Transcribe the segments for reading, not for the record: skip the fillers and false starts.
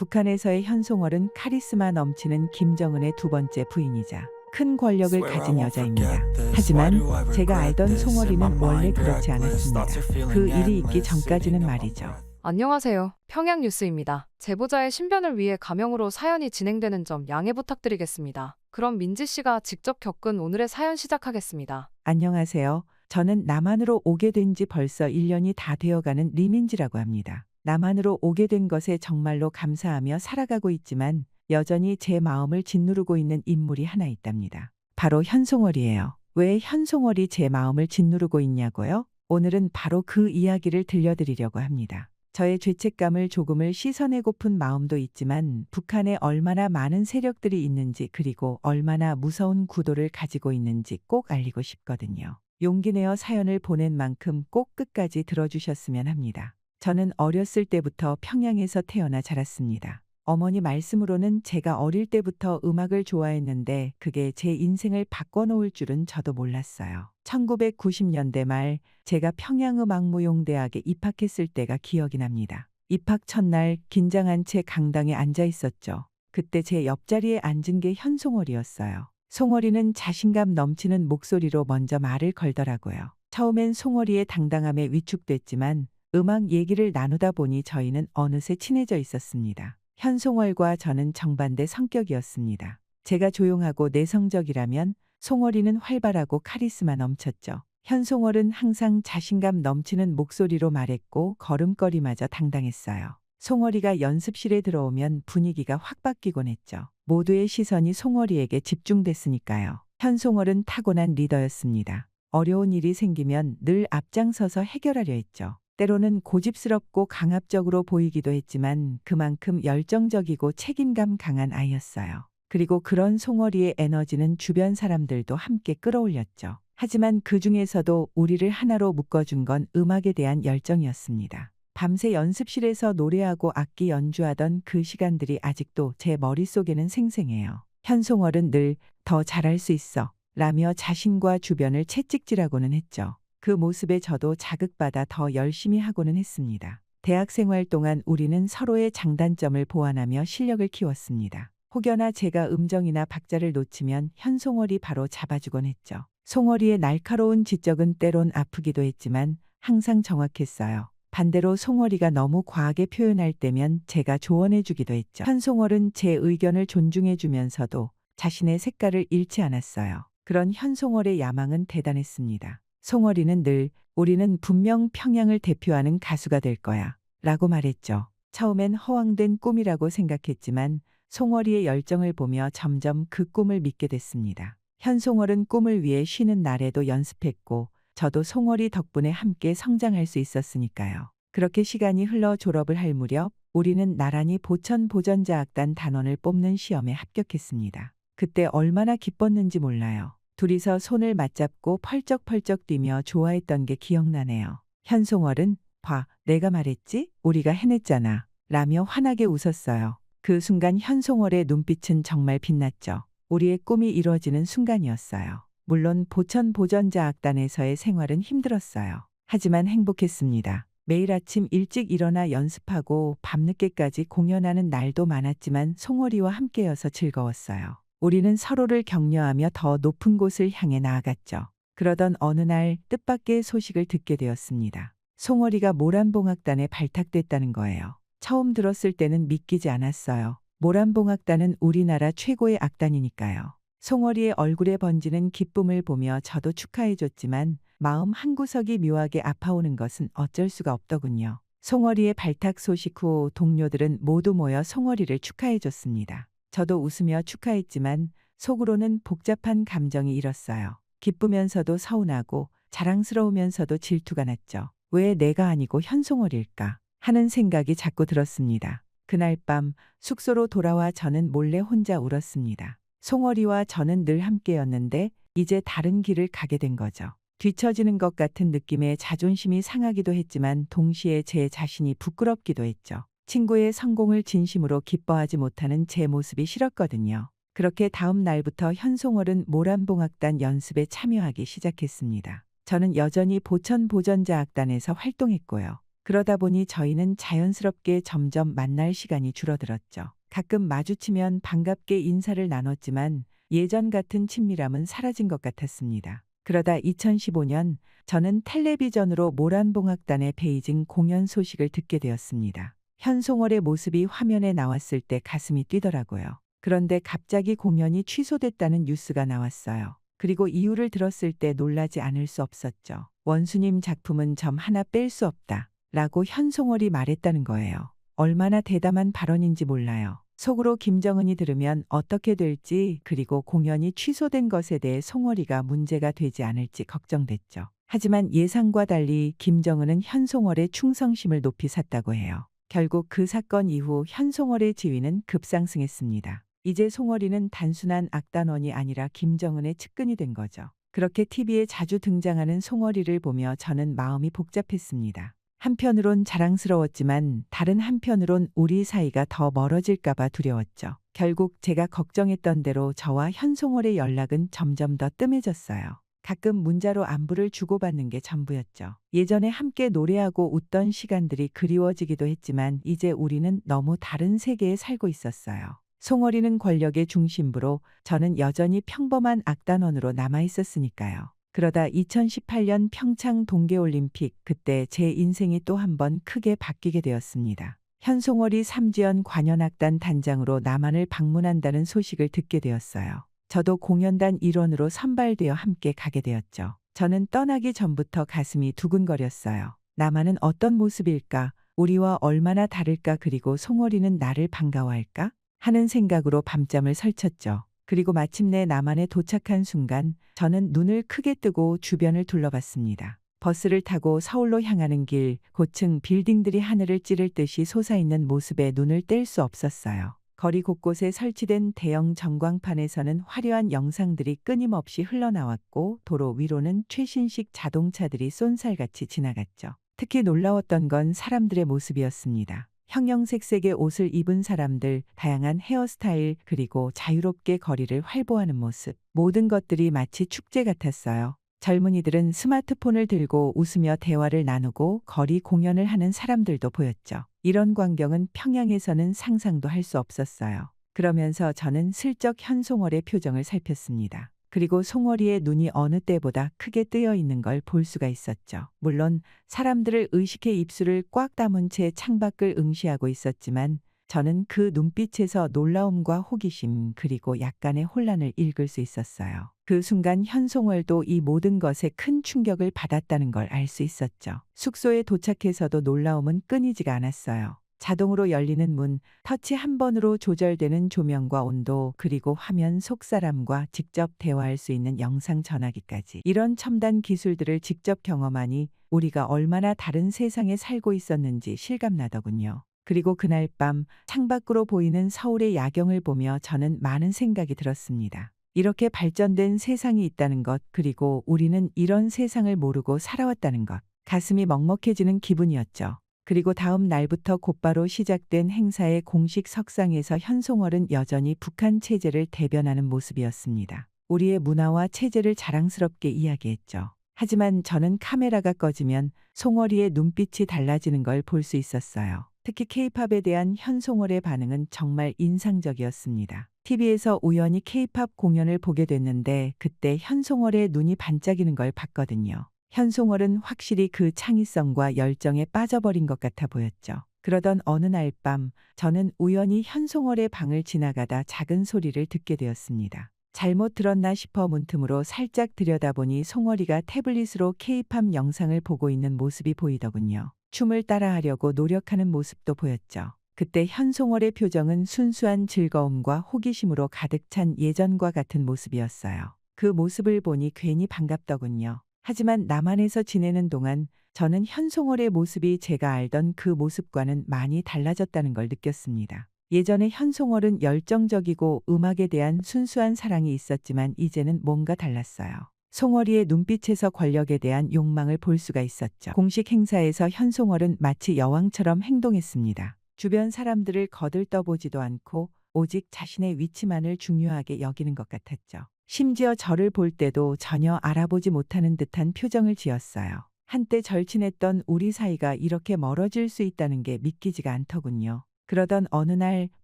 북한에서의 현송월은 카리스마 넘치는 김정은의 두 번째 부인이자 큰 권력을 가진 여자입니다. 하지만 제가 알던 송월이는 원래 그렇지 않았습니다. 그 일이 있기 전까지는 말이죠. 안녕하세요. 평양뉴스입니다. 제보자의 신변을 위해 가명으로 사연이 진행되는 점 양해 부탁드리겠습니다. 그럼 민지 씨가 직접 겪은 오늘의 사연 시작하겠습니다. 안녕하세요. 저는 남한으로 오게 된 지 벌써 1년이 다 되어가는 리민지라고 합니다. 남한으로 오게 된 것에 정말로 감사하며 살아가고 있지만 여전히 제 마음을 짓누르고 있는 인물이 하나 있답니다. 바로 현송월이에요. 왜 현송월이 제 마음을 짓누르고 있냐고요? 오늘은 바로 그 이야기를 들려드리려고 합니다. 저의 죄책감을 조금을 씻어내고픈 마음도 있지만 북한에 얼마나 많은 세력들이 있는지 그리고 얼마나 무서운 구도를 가지고 있는지 꼭 알리고 싶거든요. 용기 내어 사연을 보낸 만큼 꼭 끝까지 들어주셨으면 합니다. 저는 어렸을 때부터 평양에서 태어나 자랐습니다. 어머니 말씀으로는 제가 어릴 때부터 음악을 좋아했는데 그게 제 인생을 바꿔놓을 줄은 저도 몰랐어요. 1990년대 말 제가 평양음악무용대학에 입학했을 때가 기억이 납니다. 입학 첫날 긴장한 채 강당에 앉아 있었죠. 그때 제 옆자리에 앉은 게 현송월이었어요. 송월이는 자신감 넘치는 목소리로 먼저 말을 걸더라고요. 처음엔 송월이의 당당함에 위축됐지만 음악 얘기를 나누다 보니 저희는 어느새 친해져 있었습니다. 현송월과 저는 정반대 성격이었습니다. 제가 조용하고 내성적이라면 송월이는 활발하고 카리스마 넘쳤죠. 현송월은 항상 자신감 넘치는 목소리로 말했고 걸음걸이마저 당당했어요. 송월이가 연습실에 들어오면 분위기가 확 바뀌곤 했죠. 모두의 시선이 송월이에게 집중됐으니까요. 현송월은 타고난 리더였습니다. 어려운 일이 생기면 늘 앞장서서 해결하려 했죠. 때로는 고집스럽고 강압적으로 보이기도 했지만 그만큼 열정적이고 책임감 강한 아이였어요. 그리고 그런 송월이의 에너지는 주변 사람들도 함께 끌어올렸죠. 하지만 그 중에서도 우리를 하나로 묶어준 건 음악에 대한 열정이었습니다. 밤새 연습실에서 노래하고 악기 연주하던 그 시간들이 아직도 제 머릿속에는 생생해요. 현송월은 늘 더 잘할 수 있어 라며 자신과 주변을 채찍질하고는 했죠. 그 모습에 저도 자극받아 더 열심히 하고는 했습니다. 대학 생활 동안 우리는 서로의 장단점을 보완하며 실력을 키웠습니다. 혹여나 제가 음정이나 박자를 놓치면 현송월이 바로 잡아주곤 했죠. 송월이의 날카로운 지적은 때론 아프기도 했지만 항상 정확했어요. 반대로 송월이가 너무 과하게 표현할 때면 제가 조언해주기도 했죠. 현송월은 제 의견을 존중해주면서도 자신의 색깔을 잃지 않았어요. 그런 현송월의 야망은 대단했습니다. 송월이는 늘 우리는 분명 평양을 대표하는 가수가 될 거야 라고 말했죠. 처음엔 허황된 꿈이라고 생각했지만 송월이의 열정을 보며 점점 그 꿈을 믿게 됐습니다. 현송월은 꿈을 위해 쉬는 날에도 연습했고 저도 송월이 덕분에 함께 성장할 수 있었으니까요. 그렇게 시간이 흘러 졸업을 할 무렵 우리는 나란히 보천보전자악단 단원을 뽑는 시험에 합격했습니다. 그때 얼마나 기뻤는지 몰라요. 둘이서 손을 맞잡고 펄쩍펄쩍 뛰며 좋아했던 게 기억나네요. 현송월은 봐, 내가 말했지? 우리가 해냈잖아 라며 환하게 웃었어요. 그 순간 현송월의 눈빛은 정말 빛났죠. 우리의 꿈이 이루어지는 순간이었어요. 물론 보천보전자악단에서의 생활은 힘들었어요. 하지만 행복했습니다. 매일 아침 일찍 일어나 연습하고 밤늦게까지 공연하는 날도 많았지만 송월이와 함께여서 즐거웠어요. 우리는 서로를 격려하며 더 높은 곳을 향해 나아갔죠. 그러던 어느 날 뜻밖의 소식을 듣게 되었습니다. 송월이가 모란봉악단에 발탁됐다는 거예요. 처음 들었을 때는 믿기지 않았어요. 모란봉악단은 우리나라 최고의 악단이니까요. 송월이의 얼굴에 번지는 기쁨을 보며 저도 축하해줬지만 마음 한구석이 묘하게 아파오는 것은 어쩔 수가 없더군요. 송월이의 발탁 소식 후 동료들은 모두 모여 송월이를 축하해줬습니다. 저도 웃으며 축하했지만 속으로는 복잡한 감정이 일었어요. 기쁘면서도 서운하고 자랑스러우면서도 질투가 났죠. 왜 내가 아니고 현송월일까 하는 생각이 자꾸 들었습니다. 그날 밤 숙소로 돌아와 저는 몰래 혼자 울었습니다. 송월이와 저는 늘 함께였는데 이제 다른 길을 가게 된 거죠. 뒤처지는 것 같은 느낌에 자존심이 상하기도 했지만 동시에 제 자신이 부끄럽기도 했죠. 친구의 성공을 진심으로 기뻐하지 못하는 제 모습이 싫었거든요. 그렇게 다음 날부터 현송월은 모란봉악단 연습에 참여하기 시작했습니다. 저는 여전히 보천보전자악단에서 활동했고요. 그러다 보니 저희는 자연스럽게 점점 만날 시간이 줄어들었죠. 가끔 마주치면 반갑게 인사를 나눴지만 예전 같은 친밀함은 사라진 것 같았습니다. 그러다 2015년 저는 텔레비전으로 모란봉악단의 베이징 공연 소식을 듣게 되었습니다. 현송월의 모습이 화면에 나왔을 때 가슴이 뛰더라고요. 그런데 갑자기 공연이 취소됐다는 뉴스가 나왔어요. 그리고 이유를 들었을 때 놀라지 않을 수 없었죠. 원수님 작품은 점 하나 뺄 수 없다. 라고 현송월이 말했다는 거예요. 얼마나 대담한 발언인지 몰라요. 속으로 김정은이 들으면 어떻게 될지, 그리고 공연이 취소된 것에 대해 송월이가 문제가 되지 않을지 걱정됐죠. 하지만 예상과 달리 김정은은 현송월의 충성심을 높이 샀다고 해요. 결국 그 사건 이후 현송월의 지위는 급상승했습니다. 이제 송월이는 단순한 악단원이 아니라 김정은의 측근이 된 거죠. 그렇게 TV에 자주 등장하는 송월이를 보며 저는 마음이 복잡했습니다. 한편으론 자랑스러웠지만 다른 한편으론 우리 사이가 더 멀어질까 봐 두려웠죠. 결국 제가 걱정했던 대로 저와 현송월의 연락은 점점 더 뜸해졌어요. 가끔 문자로 안부를 주고받는 게 전부였죠. 예전에 함께 노래하고 웃던 시간들이 그리워지기도 했지만 이제 우리는 너무 다른 세계에 살고 있었어요. 송월이는 권력의 중심부로, 저는 여전히 평범한 악단원으로 남아 있었으니까요. 그러다 2018년 평창 동계올림픽, 그때 제 인생이 또 한 번 크게 바뀌게 되었습니다. 현송월이 삼지연 관현악단 단장으로 남한을 방문한다는 소식을 듣게 되었어요. 저도 공연단 일원으로 선발되어 함께 가게 되었죠. 저는 떠나기 전부터 가슴이 두근거렸어요. 남한은 어떤 모습일까? 우리와 얼마나 다를까? 그리고 송월이는 나를 반가워할까? 하는 생각으로 밤잠을 설쳤죠. 그리고 마침내 남한에 도착한 순간 저는 눈을 크게 뜨고 주변을 둘러봤습니다. 버스를 타고 서울로 향하는 길, 고층 빌딩들이 하늘을 찌를 듯이 솟아있는 모습에 눈을 뗄 수 없었어요. 거리 곳곳에 설치된 대형 전광판에서는 화려한 영상들이 끊임없이 흘러나왔고 도로 위로는 최신식 자동차들이 쏜살같이 지나갔죠. 특히 놀라웠던 건 사람들의 모습이었습니다. 형형색색의 옷을 입은 사람들, 다양한 헤어스타일, 그리고 자유롭게 거리를 활보하는 모습. 모든 것들이 마치 축제 같았어요. 젊은이들은 스마트폰을 들고 웃으며 대화를 나누고 거리 공연을 하는 사람들도 보였죠. 이런 광경은 평양에서는 상상도 할 수 없었어요. 그러면서 저는 슬쩍 현송월의 표정을 살폈습니다. 그리고 송월이의 눈이 어느 때보다 크게 뜨여 있는 걸 볼 수가 있었죠. 물론 사람들을 의식해 입술을 꽉 다문 채 창밖을 응시하고 있었지만 저는 그 눈빛에서 놀라움과 호기심, 그리고 약간의 혼란을 읽을 수 있었어요. 그 순간 현송월도 이 모든 것에 큰 충격을 받았다는 걸 알 수 있었죠. 숙소에 도착해서도 놀라움은 끊이지가 않았어요. 자동으로 열리는 문, 터치 한 번으로 조절되는 조명과 온도, 그리고 화면 속 사람과 직접 대화할 수 있는 영상 전화기까지. 이런 첨단 기술들을 직접 경험하니 우리가 얼마나 다른 세상에 살고 있었는지 실감나더군요. 그리고 그날 밤 창밖으로 보이는 서울의 야경을 보며 저는 많은 생각이 들었습니다. 이렇게 발전된 세상이 있다는 것, 그리고 우리는 이런 세상을 모르고 살아왔다는 것. 가슴이 먹먹해지는 기분이었죠. 그리고 다음 날부터 곧바로 시작된 행사의 공식 석상에서 현송월은 여전히 북한 체제를 대변하는 모습이었습니다. 우리의 문화와 체제를 자랑스럽게 이야기했죠. 하지만 저는 카메라가 꺼지면 송월이의 눈빛이 달라지는 걸 볼 수 있었어요. 특히 K-팝에 대한 현송월의 반응은 정말 인상적이었습니다. TV에서 우연히 K-팝 공연을 보게 됐는데 그때 현송월의 눈이 반짝이는 걸 봤거든요. 현송월은 확실히 그 창의성과 열정에 빠져버린 것 같아 보였죠. 그러던 어느 날 밤 저는 우연히 현송월의 방을 지나가다 작은 소리를 듣게 되었습니다. 잘못 들었나 싶어 문틈으로 살짝 들여다보니 송월이가 태블릿으로 K-팝 영상을 보고 있는 모습이 보이더군요. 춤을 따라하려고 노력하는 모습도 보였죠. 그때 현송월의 표정은 순수한 즐거움과 호기심으로 가득 찬 예전과 같은 모습이었어요. 그 모습을 보니 괜히 반갑더군요. 하지만 남한에서 지내는 동안 저는 현송월의 모습이 제가 알던 그 모습과는 많이 달라졌다는 걸 느꼈습니다. 예전에 현송월은 열정적이고 음악에 대한 순수한 사랑이 있었지만 이제는 뭔가 달랐어요. 송월이의 눈빛에서 권력에 대한 욕망을 볼 수가 있었죠. 공식 행사에서 현송월은 마치 여왕처럼 행동했습니다. 주변 사람들을 거들떠보지도 않고 오직 자신의 위치만을 중요하게 여기는 것 같았죠. 심지어 저를 볼 때도 전혀 알아보지 못하는 듯한 표정을 지었어요. 한때 절친했던 우리 사이가 이렇게 멀어질 수 있다는 게 믿기지가 않더군요. 그러던 어느 날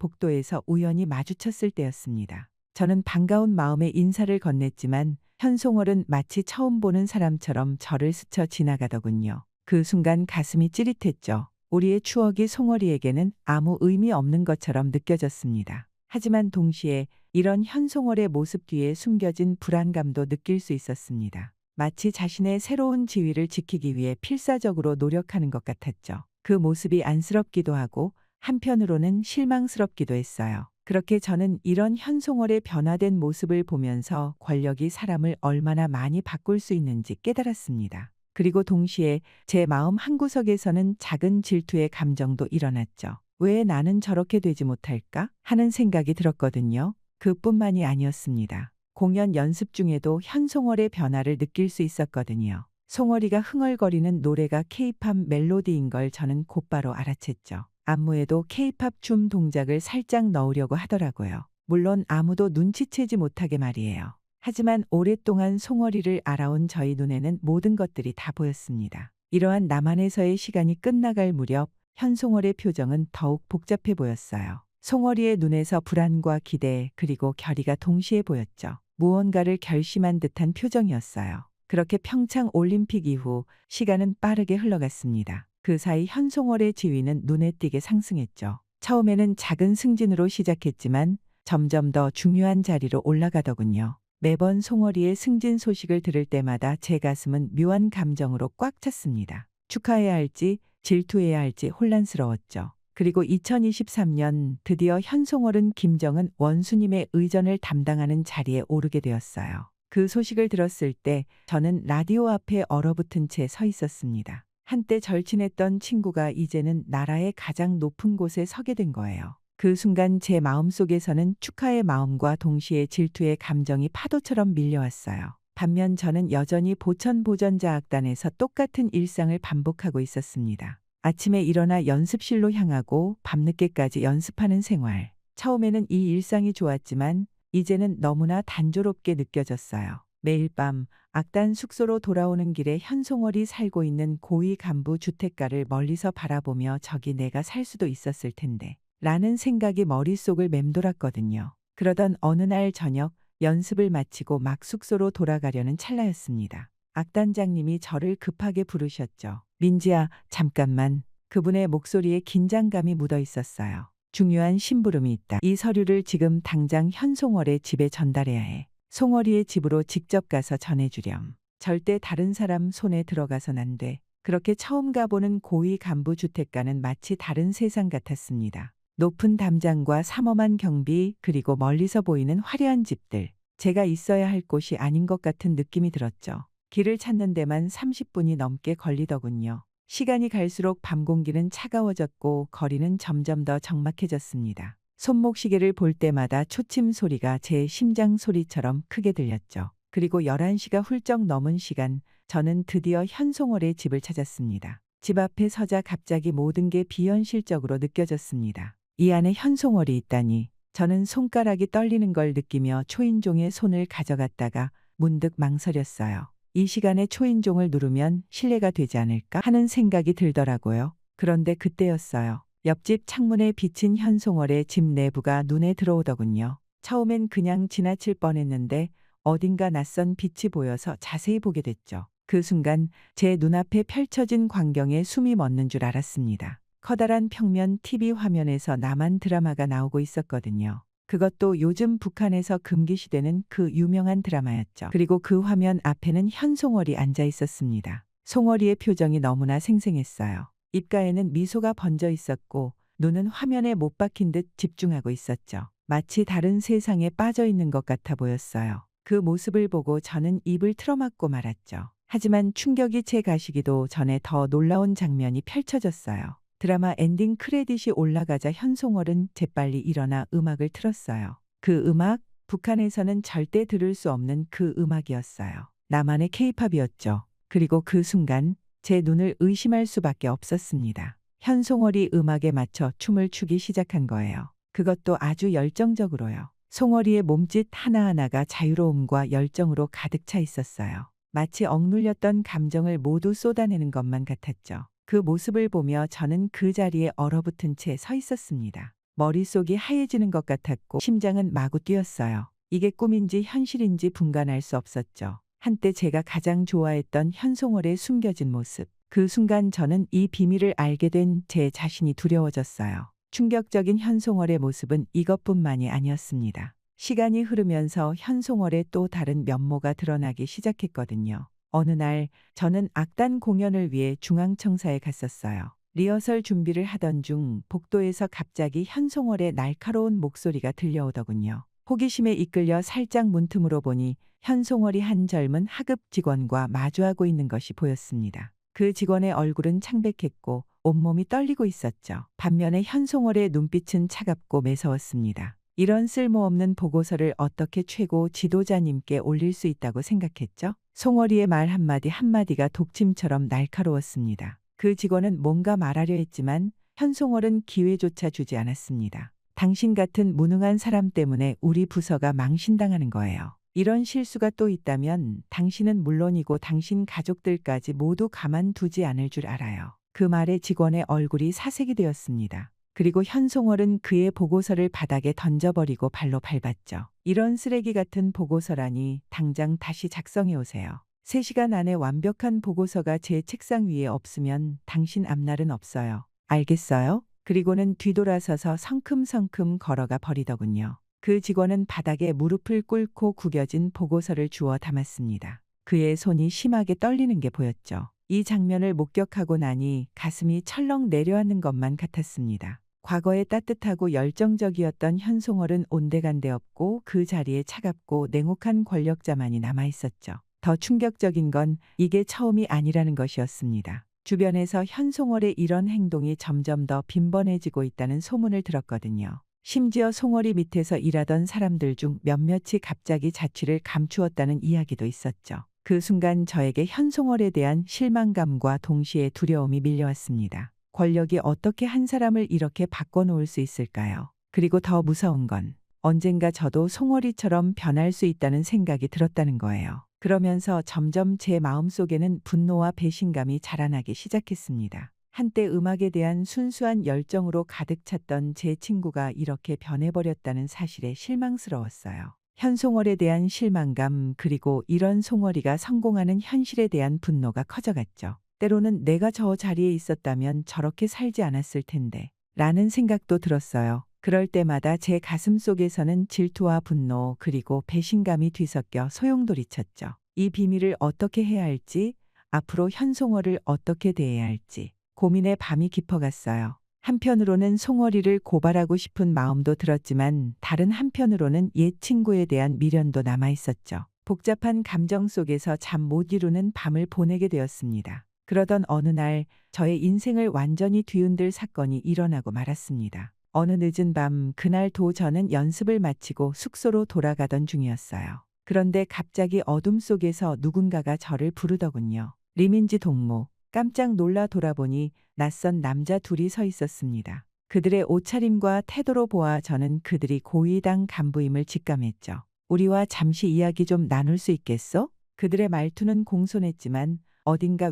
복도에서 우연히 마주쳤을 때였습니다. 저는 반가운 마음에 인사를 건넸지만 현송월은 마치 처음 보는 사람처럼 저를 스쳐 지나가더군요. 그 순간 가슴이 찌릿했죠. 우리의 추억이 송월이에게는 아무 의미 없는 것처럼 느껴졌습니다. 하지만 동시에 이런 현송월의 모습 뒤에 숨겨진 불안감도 느낄 수 있었습니다. 마치 자신의 새로운 지위를 지키기 위해 필사적으로 노력하는 것 같았죠. 그 모습이 안쓰럽기도 하고 한편으로는 실망스럽기도 했어요. 그렇게 저는 이런 현송월의 변화된 모습을 보면서 권력이 사람을 얼마나 많이 바꿀 수 있는지 깨달았습니다. 그리고 동시에 제 마음 한구석에서는 작은 질투의 감정도 일어났죠. 왜 나는 저렇게 되지 못할까? 하는 생각이 들었거든요. 그뿐만이 아니었습니다. 공연 연습 중에도 현송월의 변화를 느낄 수 있었거든요. 송월이가 흥얼거리는 노래가 케이팝 멜로디인 걸 저는 곧바로 알아챘죠. 안무에도 케이팝 춤 동작을 살짝 넣으려고 하더라고요. 물론 아무도 눈치채지 못하게 말이에요. 하지만 오랫동안 송월이를 알아온 저희 눈에는 모든 것들이 다 보였습니다. 이러한 나만에서의 시간이 끝나갈 무렵 현송월의 표정은 더욱 복잡해 보였어요. 송월이의 눈에서 불안과 기대 그리고 결의가 동시에 보였죠. 무언가를 결심한 듯한 표정이었어요. 그렇게 평창 올림픽 이후 시간은 빠르게 흘러갔습니다. 그 사이 현송월의 지위는 눈에 띄게 상승했죠. 처음에는 작은 승진으로 시작했지만 점점 더 중요한 자리로 올라가더군요. 매번 송월이의 승진 소식을 들을 때마다 제 가슴은 묘한 감정으로 꽉 찼습니다. 축하해야 할지 질투해야 할지 혼란스러웠죠. 그리고 2023년 드디어 현송월은 김정은 원수님의 의전을 담당하는 자리에 오르게 되었어요. 그 소식을 들었을 때 저는 라디오 앞에 얼어붙은 채 서 있었습니다. 한때 절친했던 친구가 이제는 나라의 가장 높은 곳에 서게 된 거예요. 그 순간 제 마음속에서는 축하의 마음과 동시에 질투의 감정이 파도처럼 밀려왔어요. 반면 저는 여전히 보천보전자 악단에서 똑같은 일상을 반복하고 있었습니다. 아침에 일어나 연습실로 향하고 밤늦게까지 연습하는 생활. 처음에는 이 일상이 좋았지만 이제는 너무나 단조롭게 느껴졌어요. 매일 밤 악단 숙소로 돌아오는 길에 현송월이 살고 있는 고위 간부 주택가를 멀리서 바라보며 저기 내가 살 수도 있었을 텐데 라는 생각이 머릿속을 맴돌았거든요. 그러던 어느 날 저녁 연습을 마치고 막 숙소로 돌아가려는 찰나였습니다. 악단장님이 저를 급하게 부르셨죠. 민지야, 잠깐만. 그분의 목소리에 긴장감이 묻어 있었어요. 중요한 심부름이 있다. 이 서류를 지금 당장 현송월의 집에 전달해야 해. 송월이의 집으로 직접 가서 전해주렴. 절대 다른 사람 손에 들어가선 안 돼. 그렇게 처음 가보는 고위 간부 주택가는 마치 다른 세상 같았습니다. 높은 담장과 삼엄한 경비 그리고 멀리서 보이는 화려한 집들. 제가 있어야 할 곳이 아닌 것 같은 느낌이 들었죠. 길을 찾는 데만 30분이 넘게 걸리더군요. 시간이 갈수록 밤 공기는 차가워졌고 거리는 점점 더 적막해졌습니다. 손목시계를 볼 때마다 초침 소리가 제 심장 소리처럼 크게 들렸죠. 그리고 11시가 훌쩍 넘은 시간, 저는 드디어 현송월의 집을 찾았습니다. 집 앞에 서자 갑자기 모든 게 비현실적으로 느껴졌습니다. 이 안에 현송월이 있다니. 저는 손가락이 떨리는 걸 느끼며 초인종의 손을 가져갔다가 문득 망설였어요. 이 시간에 초인종을 누르면 실례가 되지 않을까 하는 생각이 들더라고요. 그런데 그때였어요. 옆집 창문에 비친 현송월의 집 내부가 눈에 들어오더군요. 처음엔 그냥 지나칠 뻔했는데 어딘가 낯선 빛이 보여서 자세히 보게 됐죠. 그 순간 제 눈앞에 펼쳐진 광경에 숨이 멎는 줄 알았습니다. 커다란 평면 TV 화면에서 남한 드라마가 나오고 있었거든요. 그것도 요즘 북한에서 금기시되는 그 유명한 드라마였죠. 그리고 그 화면 앞에는 현송월이 앉아 있었습니다. 송월이의 표정이 너무나 생생했어요. 입가에는 미소가 번져 있었고 눈은 화면에 못 박힌 듯 집중하고 있었죠. 마치 다른 세상에 빠져 있는 것 같아 보였어요. 그 모습을 보고 저는 입을 틀어막고 말았죠. 하지만 충격이 채 가시기도 전에 더 놀라운 장면이 펼쳐졌어요. 드라마 엔딩 크레딧이 올라가자 현송월은 재빨리 일어나 음악을 틀었어요. 그 음악, 북한에서는 절대 들을 수 없는 그 음악이었어요. 나만의 케이팝이었죠. 그리고 그 순간 제 눈을 의심할 수밖에 없었습니다. 현송월이 음악에 맞춰 춤을 추기 시작한 거예요. 그것도 아주 열정적으로요. 송월이의 몸짓 하나하나가 자유로움과 열정으로 가득 차 있었어요. 마치 억눌렸던 감정을 모두 쏟아내는 것만 같았죠. 그 모습을 보며 저는 그 자리에 얼어붙은 채 서 있었습니다. 머릿속이 하얘지는 것 같았고 심장은 마구 뛰었어요. 이게 꿈인지 현실인지 분간할 수 없었죠. 한때 제가 가장 좋아했던 현송월의 숨겨진 모습. 그 순간 저는 이 비밀을 알게 된 제 자신이 두려워졌어요. 충격적인 현송월의 모습은 이것뿐만이 아니었습니다. 시간이 흐르면서 현송월의 또 다른 면모가 드러나기 시작했거든요. 어느 날 저는 악단 공연을 위해 중앙청사에 갔었어요. 리허설 준비를 하던 중 복도에서 갑자기 현송월의 날카로운 목소리가 들려오더군요. 호기심에 이끌려 살짝 문틈으로 보니 현송월이 한 젊은 하급 직원과 마주하고 있는 것이 보였습니다. 그 직원의 얼굴은 창백했고 온몸이 떨리고 있었죠. 반면에 현송월의 눈빛은 차갑고 매서웠습니다. 이런 쓸모없는 보고서를 어떻게 최고 지도자님께 올릴 수 있다고 생각했죠? 송월이의 말 한마디 한마디가 독침처럼 날카로웠습니다. 그 직원은 뭔가 말하려 했지만 현송월은 기회조차 주지 않았습니다. 당신 같은 무능한 사람 때문에 우리 부서가 망신당하는 거예요. 이런 실수가 또 있다면 당신은 물론이고 당신 가족들까지 모두 가만두지 않을 줄 알아요. 그 말에 직원의 얼굴이 사색이 되었습니다. 그리고 현송월은 그의 보고서를 바닥에 던져버리고 발로 밟았죠. 이런 쓰레기 같은 보고서라니 당장 다시 작성해 오세요. 3시간 안에 완벽한 보고서가 제 책상 위에 없으면 당신 앞날은 없어요. 알겠어요? 그리고는 뒤돌아서서 성큼성큼 걸어가 버리더군요. 그 직원은 바닥에 무릎을 꿇고 구겨진 보고서를 주워 담았습니다. 그의 손이 심하게 떨리는 게 보였죠. 이 장면을 목격하고 나니 가슴이 철렁 내려앉는 것만 같았습니다. 과거에 따뜻하고 열정적이었던 현송월은 온데간데 없고 그 자리에 차갑고 냉혹한 권력자만이 남아있었죠. 더 충격적인 건 이게 처음이 아니라는 것이었습니다. 주변에서 현송월의 이런 행동이 점점 더 빈번해지고 있다는 소문을 들었거든요. 심지어 송월이 밑에서 일하던 사람들 중 몇몇이 갑자기 자취를 감추었다는 이야기도 있었죠. 그 순간 저에게 현송월에 대한 실망감과 동시에 두려움이 밀려왔습니다. 권력이 어떻게 한 사람을 이렇게 바꿔놓을 수 있을까요? 그리고 더 무서운 건 언젠가 저도 송월이처럼 변할 수 있다는 생각이 들었다는 거예요. 그러면서 점점 제 마음속에는 분노와 배신감이 자라나기 시작했습니다. 한때 음악에 대한 순수한 열정으로 가득 찼던 제 친구가 이렇게 변해버렸다는 사실에 실망스러웠어요. 현송월에 대한 실망감 그리고 이런 송월이가 성공하는 현실에 대한 분노가 커져갔죠. 때로는 내가 저 자리에 있었다면 저렇게 살지 않았을 텐데 라는 생각도 들었어요. 그럴 때마다 제 가슴 속에서는 질투와 분노 그리고 배신감이 뒤섞여 소용돌이쳤죠. 이 비밀을 어떻게 해야 할지, 앞으로 현송월을 어떻게 대해야 할지 고민의 밤이 깊어갔어요. 한편으로는 송월이를 고발하고 싶은 마음도 들었지만 다른 한편으로는 옛 친구에 대한 미련도 남아있었죠. 복잡한 감정 속에서 잠 못 이루는 밤을 보내게 되었습니다. 그러던 어느 날 저의 인생을 완전히 뒤흔들 사건이 일어나고 말았습니다. 어느 늦은 밤 그날도 저는 연습을 마치고 숙소로 돌아가던 중이었어요. 그런데 갑자기 어둠 속에서 누군가가 저를 부르더군요. 리민지 동무. 깜짝 놀라 돌아보니 낯선 남자 둘이 서 있었습니다. 그들의 옷차림과 태도로 보아 저는 그들이 고위당 간부임을 직감했죠. 우리와 잠시 이야기 좀 나눌 수 있겠어? 그들의 말투는 공손했지만 어딘가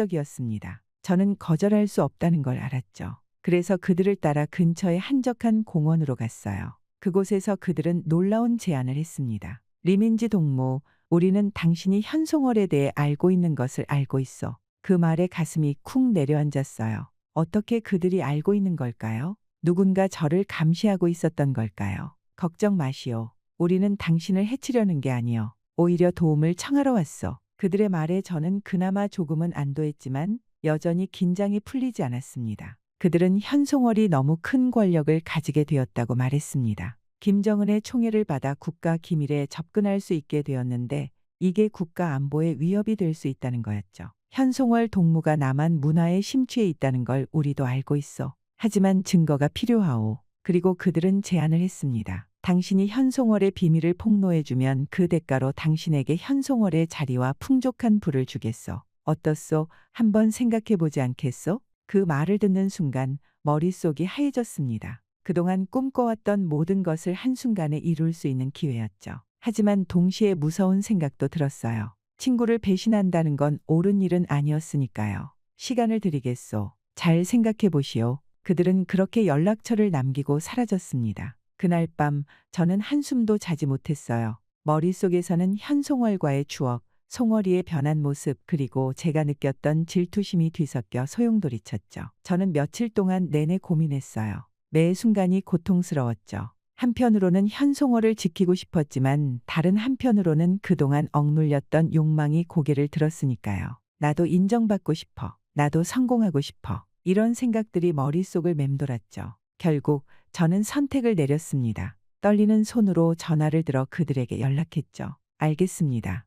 위협적이었습니다. 저는 거절할 수 없다는 걸 알았죠. 그래서 그들을 따라 근처의 한적한 공원으로 갔어요. 그곳에서 그들은 놀라운 제안을 했습니다. 리민지 동무, 우리는 당신이 현송월에 대해 알고 있는 것을 알고 있어. 그 말에 가슴이 쿵 내려앉았어요. 어떻게 그들이 알고 있는 걸까요? 누군가 저를 감시하고 있었던 걸까요? 걱정 마시오. 우리는 당신을 해치려는 게 아니요. 오히려 도움을 청하러 왔어. 그들의 말에 저는 그나마 조금은 안도했지만 여전히 긴장이 풀리지 않았습니다. 그들은 현송월이 너무 큰 권력을 가지게 되었다고 말했습니다. 김정은의 총애를 받아 국가 기밀에 접근할 수 있게 되었는데 이게 국가 안보에 위협이 될 수 있다는 거였죠. 현송월 동무가 남한 문화에 심취해 있다는 걸 우리도 알고 있어. 하지만 증거가 필요하오. 그리고 그들은 제안을 했습니다. 당신이 현송월의 비밀을 폭로해주면 그 대가로 당신에게 현송월의 자리와 풍족한 부를 주겠소. 어떻소? 한번 생각해보지 않겠소? 그 말을 듣는 순간 머릿속이 하얘졌습니다. 그동안 꿈꿔왔던 모든 것을 한순간에 이룰 수 있는 기회였죠. 하지만 동시에 무서운 생각도 들었어요. 친구를 배신한다는 건 옳은 일은 아니었으니까요. 시간을 드리겠소. 잘 생각해 보시오. 그들은 그렇게 연락처를 남기고 사라졌습니다. 그날 밤 저는 한숨도 자지 못했어요. 머릿속에서는 현송월과의 추억, 송월이의 변한 모습 그리고 제가 느꼈던 질투심이 뒤섞여 소용돌이쳤죠. 저는 며칠 동안 내내 고민했어요. 매 순간이 고통스러웠죠. 한편으로는 현송월을 지키고 싶었지만 다른 한편으로는 그동안 억눌렸던 욕망이 고개를 들었으니까요. 나도 인정받고 싶어. 나도 성공하고 싶어. 이런 생각들이 머릿속을 맴돌았죠. 결국 저는 선택을 내렸습니다. 떨리는 손으로 전화를 들어 그들에게 연락했죠. 알겠습니다.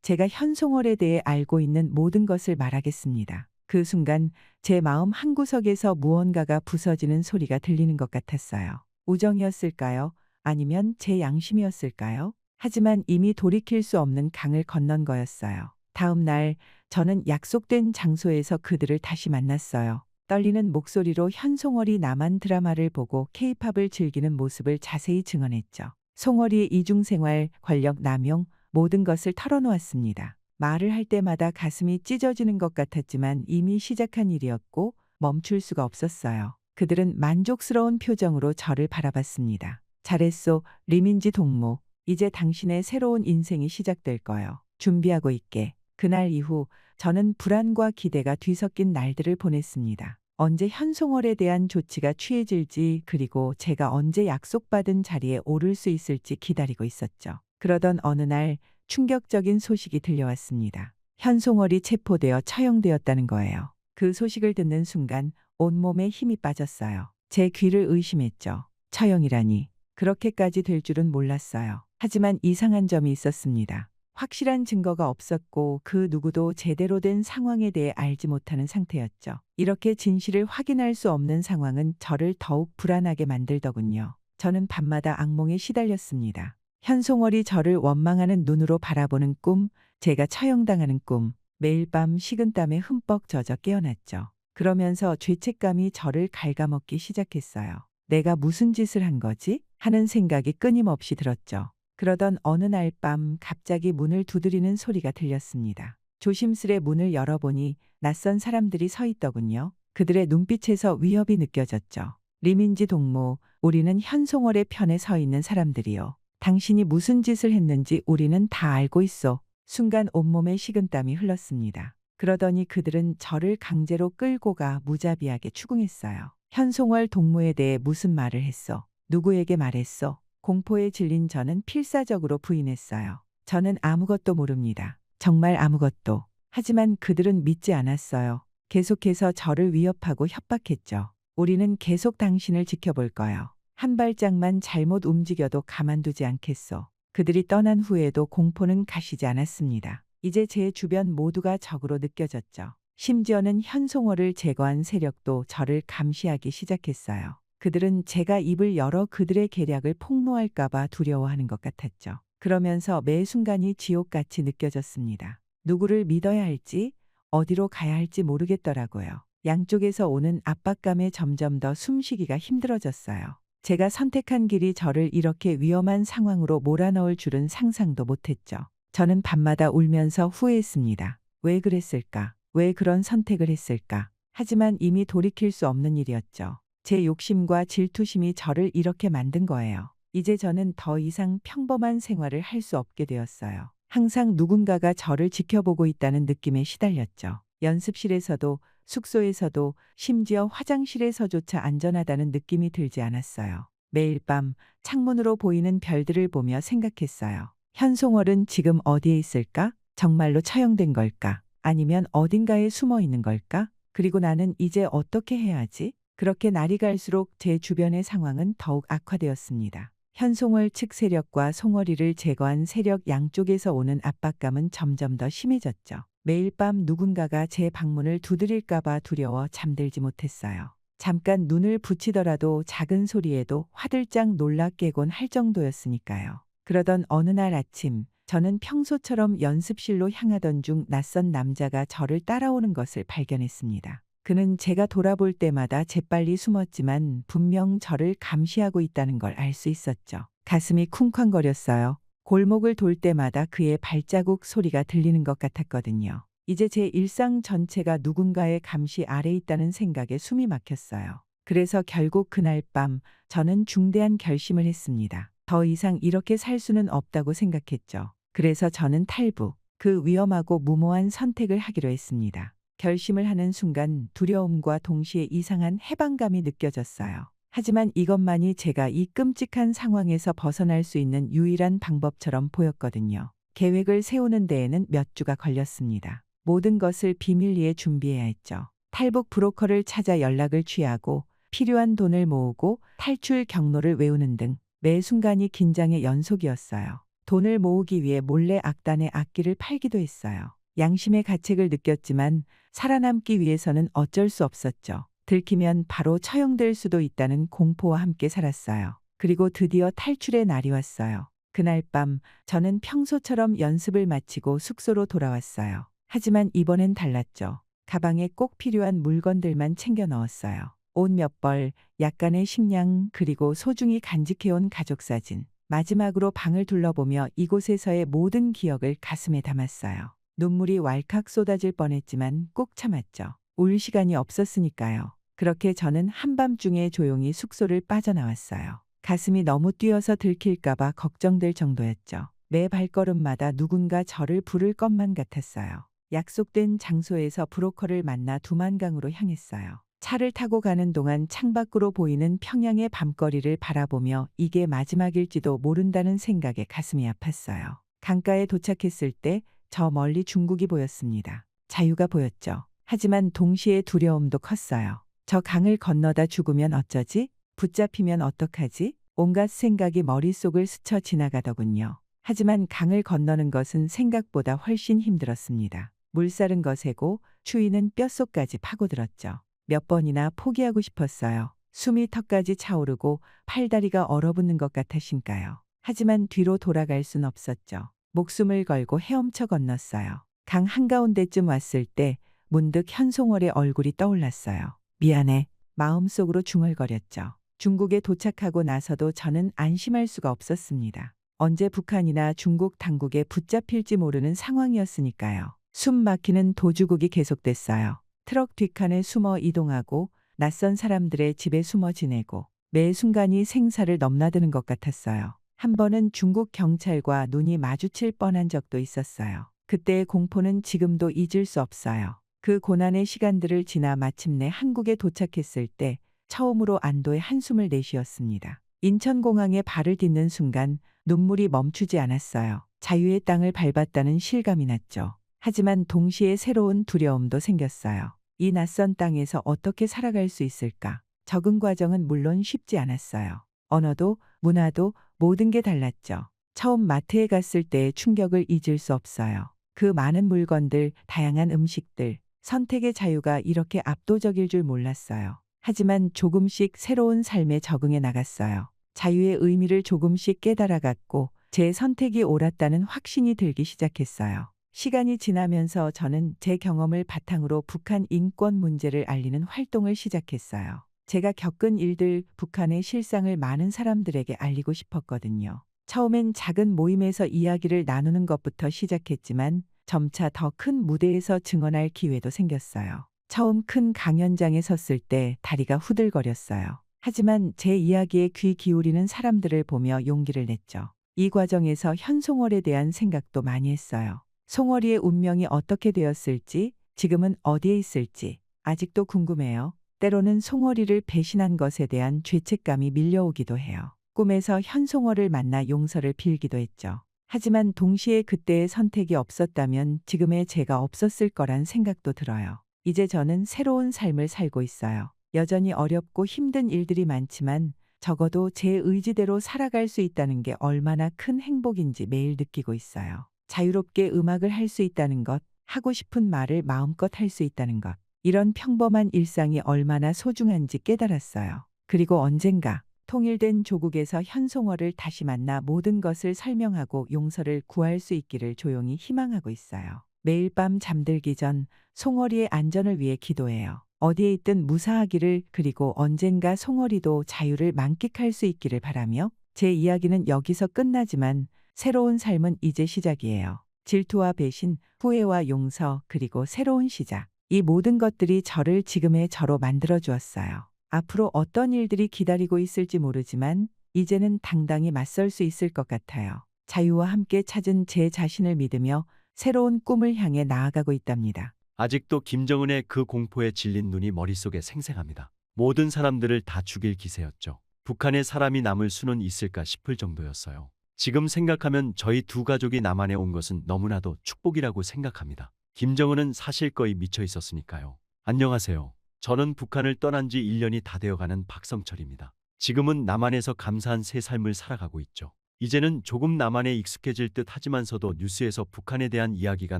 제가 현송월에 대해 알고 있는 모든 것을 말하겠습니다. 그 순간 제 마음 한구석에서 무언가가 부서지는 소리가 들리는 것 같았어요. 우정이었을까요? 아니면 제 양심이었을까요? 하지만 이미 돌이킬 수 없는 강을 건넌 거였어요. 다음 날 저는 약속된 장소에서 그들을 다시 만났어요. 떨리는 목소리로 현송월이 남한 드라마를 보고 케이팝을 즐기는 모습을 자세히 증언했죠. 송월이의 이중생활, 권력 남용, 모든 것을 털어놓았습니다. 말을 할 때마다 가슴이 찢어지는 것 같았지만 이미 시작한 일이었고 멈출 수가 없었어요. 그들은 만족스러운 표정으로 저를 바라봤습니다. 잘했소, 리민지 동무. 이제 당신의 새로운 인생이 시작될 거요. 준비하고 있게. 그날 이후 저는 불안과 기대가 뒤섞인 날들을 보냈습니다. 언제 현송월에 대한 조치가 취해질지 그리고 제가 언제 약속받은 자리에 오를 수 있을지 기다리고 있었죠. 그러던 어느 날 충격적인 소식이 들려왔습니다. 현송월이 체포되어 처형되었다는 거예요. 그 소식을 듣는 순간 온몸에 힘이 빠졌어요. 제 귀를 의심했죠. 처형이라니. 그렇게까지 될 줄은 몰랐어요. 하지만 이상한 점이 있었습니다. 확실한 증거가 없었고 그 누구도 제대로 된 상황에 대해 알지 못하는 상태였죠. 이렇게 진실을 확인할 수 없는 상황은 저를 더욱 불안하게 만들더군요. 저는 밤마다 악몽에 시달렸습니다. 현송월이 저를 원망하는 눈으로 바라보는 꿈, 제가 처형당하는 꿈, 매일 밤 식은땀에 흠뻑 젖어 깨어났죠. 그러면서 죄책감이 저를 갉아먹기 시작했어요. 내가 무슨 짓을 한 거지? 하는 생각이 끊임없이 들었죠. 그러던 어느 날 밤 갑자기 문을 두드리는 소리가 들렸습니다. 조심스레 문을 열어보니 낯선 사람들이 서 있더군요. 그들의 눈빛에서 위협이 느껴졌죠. 리민지 동무, 우리는 현송월의 편에 서 있는 사람들이요. 당신이 무슨 짓을 했는지 우리는 다 알고 있어. 순간 온몸에 식은땀이 흘렀습니다. 그러더니 그들은 저를 강제로 끌고 가 무자비하게 추궁했어요. 현송월 동무에 대해 무슨 말을 했어? 누구에게 말했어? 공포에 질린 저는 필사적으로 부인했어요. 저는 아무것도 모릅니다. 정말 아무것도. 하지만 그들은 믿지 않았어요. 계속해서 저를 위협하고 협박했죠. 우리는 계속 당신을 지켜볼 거요. 한 발짝만 잘못 움직여도 가만두지 않겠소. 그들이 떠난 후에도 공포는 가시지 않았습니다. 이제 제 주변 모두가 적으로 느껴졌죠. 심지어는 현송월을 제거한 세력도 저를 감시하기 시작했어요. 그들은 제가 입을 열어 그들의 계략을 폭로할까봐 두려워하는 것 같았죠. 그러면서 매 순간이 지옥같이 느껴졌습니다. 누구를 믿어야 할지, 어디로 가야 할지 모르겠더라고요. 양쪽에서 오는 압박감에 점점 더 숨쉬기가 힘들어졌어요. 제가 선택한 길이 저를 이렇게 위험한 상황으로 몰아넣을 줄은 상상도 못했죠. 저는 밤마다 울면서 후회했습니다. 왜 그랬을까? 왜 그런 선택을 했을까? 하지만 이미 돌이킬 수 없는 일이었죠. 제 욕심과 질투심이 저를 이렇게 만든 거예요. 이제 저는 더 이상 평범한 생활을 할 수 없게 되었어요. 항상 누군가가 저를 지켜보고 있다는 느낌에 시달렸죠. 연습실에서도 숙소에서도 심지어 화장실에서조차 안전하다는 느낌이 들지 않았어요. 매일 밤 창문으로 보이는 별들을 보며 생각했어요. 현송월은 지금 어디에 있을까? 정말로 처형된 걸까? 아니면 어딘가에 숨어 있는 걸까? 그리고 나는 이제 어떻게 해야 하지? 그렇게 날이 갈수록 제 주변의 상황은 더욱 악화되었습니다. 현송월 측 세력과 송월이를 제거한 세력 양쪽에서 오는 압박감은 점점 더 심해졌죠. 매일 밤 누군가가 제 방문을 두드릴까봐 두려워 잠들지 못했어요. 잠깐 눈을 붙이더라도 작은 소리에도 화들짝 놀라 깨곤 할 정도였으니까요. 그러던 어느 날 아침, 저는 평소처럼 연습실로 향하던 중 낯선 남자가 저를 따라오는 것을 발견했습니다. 그는 제가 돌아볼 때마다 재빨리 숨었지만 분명 저를 감시하고 있다는 걸 알 수 있었죠. 가슴이 쿵쾅거렸어요. 골목을 돌 때마다 그의 발자국 소리가 들리는 것 같았거든요. 이제 제 일상 전체가 누군가의 감시 아래 있다는 생각에 숨이 막혔어요. 그래서 결국 그날 밤 저는 중대한 결심을 했습니다. 더 이상 이렇게 살 수는 없다고 생각했죠. 그래서 저는 탈북, 그 위험하고 무모한 선택을 하기로 했습니다. 결심을 하는 순간 두려움과 동시에 이상한 해방감이 느껴졌어요. 하지만 이것만이 제가 이 끔찍한 상황에서 벗어날 수 있는 유일한 방법처럼 보였거든요. 계획을 세우는 데에는 몇 주가 걸렸습니다. 모든 것을 비밀리에 준비해야 했죠. 탈북 브로커를 찾아 연락을 취하고 필요한 돈을 모으고 탈출 경로를 외우는 등 매 순간이 긴장의 연속이었어요. 돈을 모으기 위해 몰래 악단의 악기를 팔기도 했어요. 양심의 가책을 느꼈지만 살아남기 위해서는 어쩔 수 없었죠. 들키면 바로 처형될 수도 있다는 공포와 함께 살았어요. 그리고 드디어 탈출의 날이 왔어요. 그날 밤 저는 평소처럼 연습을 마치고 숙소로 돌아왔어요. 하지만 이번엔 달랐죠. 가방에 꼭 필요한 물건들만 챙겨 넣었어요. 옷 몇 벌, 약간의 식량, 그리고 소중히 간직해온 가족 사진. 마지막으로 방을 둘러보며 이곳에서의 모든 기억을 가슴에 담았어요. 눈물이 왈칵 쏟아질 뻔했지만 꼭 참았죠. 울 시간이 없었으니까요. 그렇게 저는 한밤중에 조용히 숙소를 빠져나왔어요. 가슴이 너무 뛰어서 들킬까봐 걱정될 정도였죠. 매 발걸음마다 누군가 저를 부를 것만 같았어요. 약속된 장소에서 브로커를 만나 두만강으로 향했어요. 차를 타고 가는 동안 창밖으로 보이는 평양의 밤거리를 바라보며 이게 마지막일지도 모른다는 생각에 가슴이 아팠어요. 강가에 도착했을 때 저 멀리 중국이 보였습니다. 자유가 보였죠. 하지만 동시에 두려움도 컸어요. 저 강을 건너다 죽으면 어쩌지? 붙잡히면 어떡하지? 온갖 생각이 머릿속을 스쳐 지나가더군요. 하지만 강을 건너는 것은 생각보다 훨씬 힘들었습니다. 물살은 거세고 추위는 뼛속까지 파고들었죠. 몇 번이나 포기하고 싶었어요. 숨이 턱까지 차오르고 팔다리가 얼어붙는 것 같으신가요? 하지만 뒤로 돌아갈 순 없었죠. 목숨을 걸고 헤엄쳐 건넜어요. 강 한가운데쯤 왔을 때 문득 현송월의 얼굴이 떠올랐어요. 미안해. 마음속으로 중얼거렸죠. 중국에 도착하고 나서도 저는 안심할 수가 없었습니다. 언제 북한이나 중국 당국에 붙잡힐지 모르는 상황이었으니까요. 숨 막히는 도주국이 계속됐어요. 트럭 뒷칸에 숨어 이동하고 낯선 사람들의 집에 숨어 지내고 매 순간이 생사를 넘나드는 것 같았어요. 한 번은 중국 경찰과 눈이 마주칠 뻔한 적도 있었어요. 그때의 공포는 지금도 잊을 수 없어요. 그 고난의 시간들을 지나 마침내 한국에 도착했을 때 처음으로 안도의 한숨을 내쉬었습니다. 인천공항에 발을 딛는 순간 눈물이 멈추지 않았어요. 자유의 땅을 밟았다는 실감이 났죠. 하지만 동시에 새로운 두려움도 생겼어요. 이 낯선 땅에서 어떻게 살아갈 수 있을까? 적응 과정은 물론 쉽지 않았어요. 언어도 문화도 모든 게 달랐죠. 처음 마트에 갔을 때의 충격을 잊을 수 없어요. 그 많은 물건들, 다양한 음식들, 선택의 자유가 이렇게 압도적일 줄 몰랐어요. 하지만 조금씩 새로운 삶에 적응해 나갔어요. 자유의 의미를 조금씩 깨달아갔고 제 선택이 옳았다는 확신이 들기 시작했어요. 시간이 지나면서 저는 제 경험을 바탕으로 북한 인권 문제를 알리는 활동을 시작했어요. 제가 겪은 일들, 북한의 실상을 많은 사람들에게 알리고 싶었거든요. 처음엔 작은 모임에서 이야기를 나누는 것부터 시작했지만 점차 더 큰 무대에서 증언할 기회도 생겼어요. 처음 큰 강연장에 섰을 때 다리가 후들거렸어요. 하지만 제 이야기에 귀 기울이는 사람들을 보며 용기를 냈죠. 이 과정에서 현송월에 대한 생각도 많이 했어요. 송월이의 운명이 어떻게 되었을지, 지금은 어디에 있을지 아직도 궁금해요. 때로는 송월이를 배신한 것에 대한 죄책감이 밀려오기도 해요. 꿈에서 현송월을 만나 용서를 빌기도 했죠. 하지만 동시에 그때의 선택이 없었다면 지금의 제가 없었을 거란 생각도 들어요. 이제 저는 새로운 삶을 살고 있어요. 여전히 어렵고 힘든 일들이 많지만 적어도 제 의지대로 살아갈 수 있다는 게 얼마나 큰 행복인지 매일 느끼고 있어요. 자유롭게 음악을 할 수 있다는 것, 하고 싶은 말을 마음껏 할 수 있다는 것. 이런 평범한 일상이 얼마나 소중한지 깨달았어요. 그리고 언젠가 통일된 조국에서 현송월을 다시 만나 모든 것을 설명하고 용서를 구할 수 있기를 조용히 희망하고 있어요. 매일 밤 잠들기 전 송월이의 안전을 위해 기도해요. 어디에 있든 무사하기를, 그리고 언젠가 송월이도 자유를 만끽할 수 있기를 바라며 제 이야기는 여기서 끝나지만 새로운 삶은 이제 시작이에요. 질투와 배신, 후회와 용서, 그리고 새로운 시작. 이 모든 것들이 저를 지금의 저로 만들어 주었어요. 앞으로 어떤 일들이 기다리고 있을지 모르지만 이제는 당당히 맞설 수 있을 것 같아요. 자유와 함께 찾은 제 자신을 믿으며 새로운 꿈을 향해 나아가고 있답니다. 아직도 김정은의 그 공포에 질린 눈이 머릿속에 생생합니다. 모든 사람들을 다 죽일 기세였죠. 북한에 사람이 남을 수는 있을까 싶을 정도였어요. 지금 생각하면 저희 두 가족이 남한에 온 것은 너무나도 축복이라고 생각합니다. 김정은은 사실거의 미쳐 있었으니까요. 안녕하세요. 저는 북한을 떠난 지 1년이 다 되어가는 박성철입니다. 지금은 남한에서 감사한 새 삶을 살아가고 있죠. 이제는 조금 남한에 익숙해질 듯 하지만서도 뉴스에서 북한에 대한 이야기가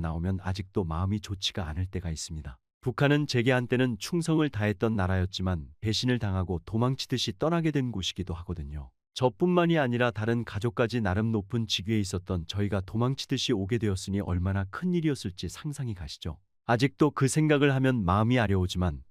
나오면 아직도 마음이 좋지가 않을 때가 있습니다. 북한은 제게 한때는 충성을 다했던 나라였지만 배신을 당하고 도망치듯이 떠나게 된 곳이기도 하거든요. 저뿐만이 아니라 다른 가족까지 나름 높은 직위에 있었던 저희가 도망치듯이 오게 되었으니 얼마나 큰 일이었을지 상상이 가시죠. 아직도 그 생각을 하면 마음이 아려오지만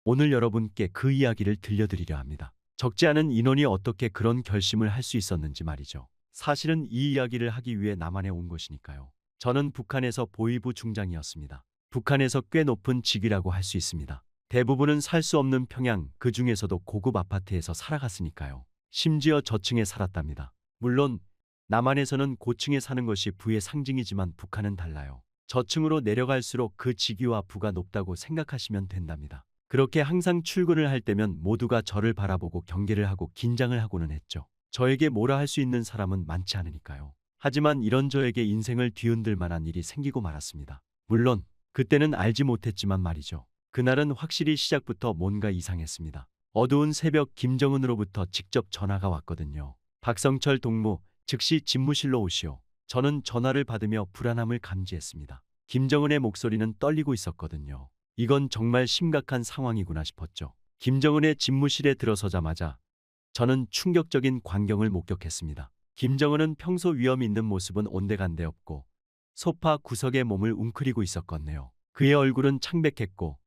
오늘 여러분께 그 이야기를 들려드리려 합니다. 적지 않은 인원이 어떻게 그런 결심을 할 수 있었는지 말이죠. 사실은 이 이야기를 하기 위해 남한에 온 것이니까요. 저는 북한에서 보위부 중장이었습니다. 북한에서 꽤 높은 직위라고 할 수 있습니다. 대부분은 살 수 없는 평양, 그 중에서도 고급 아파트에서 살아갔으니까요. 심지어 저층에 살았답니다. 물론 남한에서는 고층에 사는 것이 부의 상징이지만 북한은 달라요. 저층으로 내려갈수록 그 직위와 부가 높다고 생각하시면 된답니다. 그렇게 항상 출근을 할 때면 모두가 저를 바라보고 경계를 하고 긴장을 하고는 했죠. 저에게 뭐라 할 수 있는 사람은 많지 않으니까요. 하지만 이런 저에게 인생을 뒤흔들 만한 일이 생기고 말았습니다. 물론 그때는 알지 못했지만 말이죠. 그날은 확실히 시작부터 뭔가 이상했습니다. 어두운 새벽 김정은으로부터 직접 전화가 왔거든요. 박성철 동무, 즉시 집무실로 오시오. 저는 전화를 받으며 불안함을 감지했습니다. 김정은의 목소리는 떨리고 있었거든요. 이건 정말 심각한 상황이구나 싶었죠. 김정은의 집무실에 들어서자마자 저는 충격적인 광경을 목격했습니다. 김정은은 평소 위험 있는 모습은 온데간데 없고 소파 구석에 몸을 웅크리고 있었겠네요. 그의 얼굴은 창백했고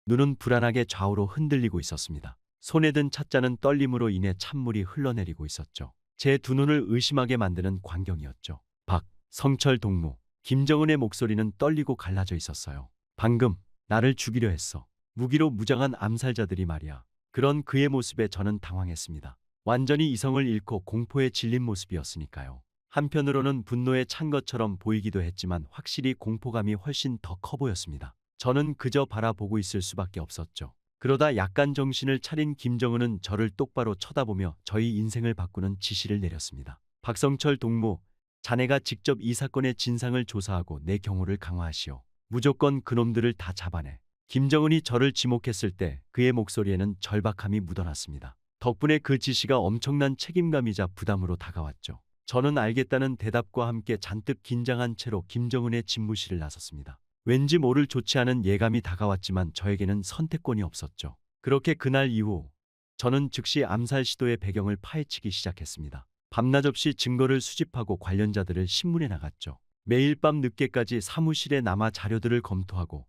눈은 불안하게 좌우로 흔들리고 있었습니다. 손에 든 찻잔은 떨림으로 인해 찬물이 흘러내리고 있었죠. 제 두 눈을 의심하게 만드는 광경이었죠. 박성철 동무, 김정은의 목소리는 떨리고 갈라져 있었어요. 방금 나를 죽이려 했어. 무기로 무장한 암살자들이 말이야. 그런 그의 모습에 저는 당황했습니다. 완전히 이성을 잃고 공포에 질린 모습이었으니까요. 한편으로는 분노에 찬 것처럼 보이기도 했지만 확실히 공포감이 훨씬 더 커 보였습니다. 저는 그저 바라보고 있을 수밖에 없었죠. 그러다 약간 정신을 차린 김정은은 저를 똑바로 쳐다보며 저희 인생을 바꾸는 지시를 내렸습니다. 박성철 동무, 자네가 직접 이 사건의 진상을 조사하고 내 경호를 강화하시오. 무조건 그놈들을 다 잡아내. 김정은이 저를 지목했을 때 그의 목소리에는 절박함이 묻어났습니다. 덕분에 그 지시가 엄청난 책임감이자 부담으로 다가왔죠. 저는 알겠다는 대답과 함께 잔뜩 긴장한 채로 김정은의 집무실을 나섰습니다. 왠지 모를 좋지 않은 예감이 다가왔지만 저에게는 선택권이 없었죠. 그렇게 그날 이후 저는 즉시 암살 시도의 배경을 파헤치기 시작했습니다. 밤낮 없이 증거를 수집하고 관련자들을 신문에 나갔죠. 매일 밤 늦게까지 사무실에 남아 자료들을 검토하고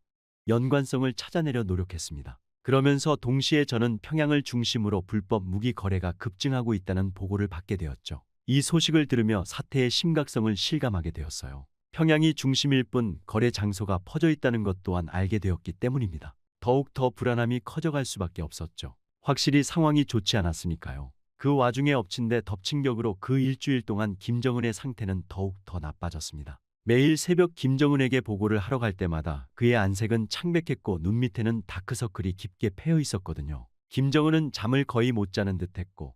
연관성을 찾아내려 노력했습니다. 그러면서 동시에 저는 평양을 중심으로 불법 무기 거래가 급증하고 있다는 보고를 받게 되었죠. 이 소식을 들으며 사태의 심각성을 실감하게 되었어요. 평양이 중심일 뿐 거래 장소가 퍼져 있다는 것 또한 알게 되었기 때문입니다. 더욱 더 불안함이 커져갈 수밖에 없었죠. 확실히 상황이 좋지 않았으니까요. 그 와중에 엎친 데 덮친 격으로 그 일주일 동안 김정은의 상태는 더욱 더 나빠졌습니다. 매일 새벽 김정은에게 보고를 하러 갈 때마다 그의 안색은 창백했고 눈 밑에는 다크서클이 깊게 패여 있었거든요. 김정은은 잠을 거의 못 자는 듯했고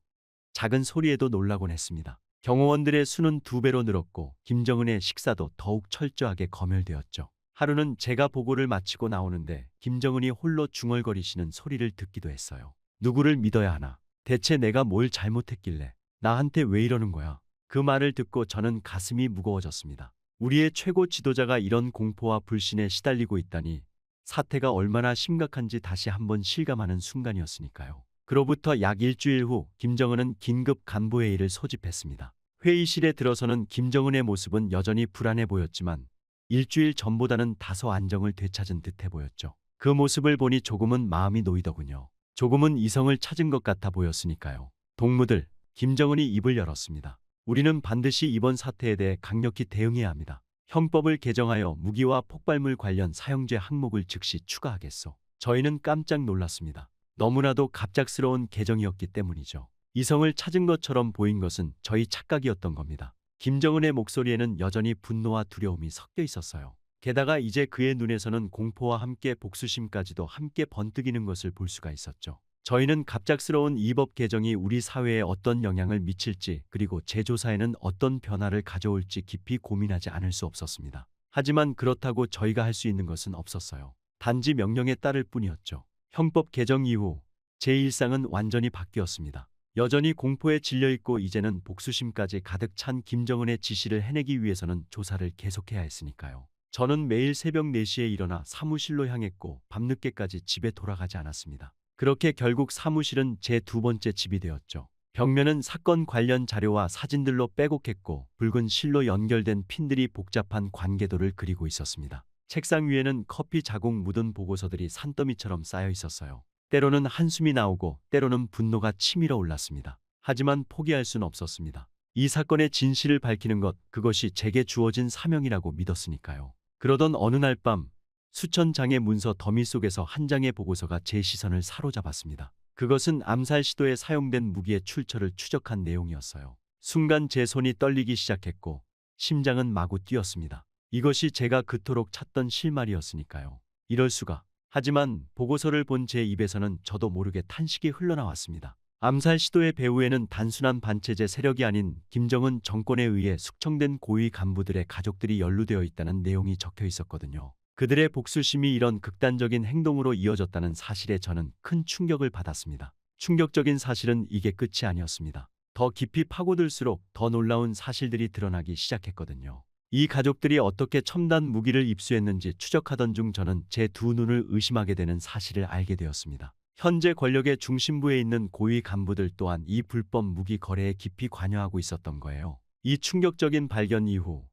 작은 소리에도 놀라곤 했습니다. 경호원들의 수는 2배로 늘었고 김정은의 식사도 더욱 철저하게 검열되었죠. 하루는 제가 보고를 마치고 나오는데 김정은이 홀로 중얼거리시는 소리를 듣기도 했어요. 누구를 믿어야 하나? 대체 내가 뭘 잘못했길래 나한테 왜 이러는 거야? 그 말을 듣고 저는 가슴이 무거워졌습니다. 우리의 최고 지도자가 이런 공포와 불신에 시달리고 있다니 사태가 얼마나 심각한지 다시 한번 실감하는 순간이었으니까요. 그로부터 약 일주일 후 김정은은 긴급 간부회의를 소집했습니다. 회의실에 들어서는 김정은의 모습은 여전히 불안해 보였지만 일주일 전보다는 다소 안정을 되찾은 듯해 보였죠. 그 모습을 보니 조금은 마음이 놓이더군요. 조금은 이성을 찾은 것 같아 보였으니까요. 동무들, 김정은이 입을 열었습니다. 우리는 반드시 이번 사태에 대해 강력히 대응해야 합니다. 형법을 개정하여 무기와 폭발물 관련 사형죄 항목을 즉시 추가하겠소. 저희는 깜짝 놀랐습니다. 너무나도 갑작스러운 개정이었기 때문이죠. 이성을 찾은 것처럼 보인 것은 저희 착각이었던 겁니다. 김정은의 목소리에는 여전히 분노와 두려움이 섞여 있었어요. 게다가 이제 그의 눈에서는 공포와 함께 복수심까지도 함께 번뜩이는 것을 볼 수가 있었죠. 저희는 갑작스러운 이 법 개정이 우리 사회에 어떤 영향을 미칠지 그리고 재조사에는 어떤 변화를 가져올지 깊이 고민하지 않을 수 없었습니다. 하지만 그렇다고 저희가 할 수 있는 것은 없었어요. 단지 명령에 따를 뿐이었죠. 형법 개정 이후 제 일상은 완전히 바뀌었습니다. 여전히 공포에 질려있고 이제는 복수심까지 가득 찬 김정은의 지시를 해내기 위해서는 조사를 계속해야 했으니까요. 저는 매일 새벽 4시에 일어나 사무실로 향했고 밤늦게까지 집에 돌아가지 않았습니다. 그렇게 결국 사무실은 제 두 번째 집이 되었죠. 벽면은 사건 관련 자료와 사진들로 빼곡했고 붉은 실로 연결된 핀들이 복잡한 관계도를 그리고 있었습니다. 책상 위에는 커피 자국 묻은 보고서들이 산더미처럼 쌓여 있었어요. 때로는 한숨이 나오고 때로는 분노가 치밀어 올랐습니다. 하지만 포기할 수는 없었습니다. 이 사건의 진실을 밝히는 것, 그것이 제게 주어진 사명이라고 믿었으니까요. 그러던 어느 날 밤 수천 장의 문서 더미 속에서 한 장의 보고서가 제 시선을 사로잡았습니다. 그것은 암살 시도에 사용된 무기의 출처를 추적한 내용이었어요. 순간 제 손이 떨리기 시작했고 심장은 마구 뛰었습니다. 이것이 제가 그토록 찾던 실마리였으니까요. 이럴 수가. 하지만 보고서를 본 제 입에서는 저도 모르게 탄식이 흘러나왔습니다. 암살 시도의 배후에는 단순한 반체제 세력이 아닌 김정은 정권에 의해 숙청된 고위 간부들의 가족들이 연루되어 있다는 내용이 적혀 있었거든요. 그들의 복수심이 이런 극단적인 행동으로 이어졌다는 사실에 저는 큰 충격을 받았습니다. 충격적인 사실은 이게 끝이 아니었습니다. 더 깊이 파고들수록 더 놀라운 사실들이 드러나기 시작했거든요. 이 가족들이 어떻게 첨단 무기를 입수했는지 추적하던 중 저는 제 두 눈을 의심하게 되는 사실을 알게 되었습니다. 현재 권력의 중심부에 있는 고위 간부들 또한 이 불법 무기 거래에 깊이 관여하고 있었던 거예요. 이 충격적인 발견 이후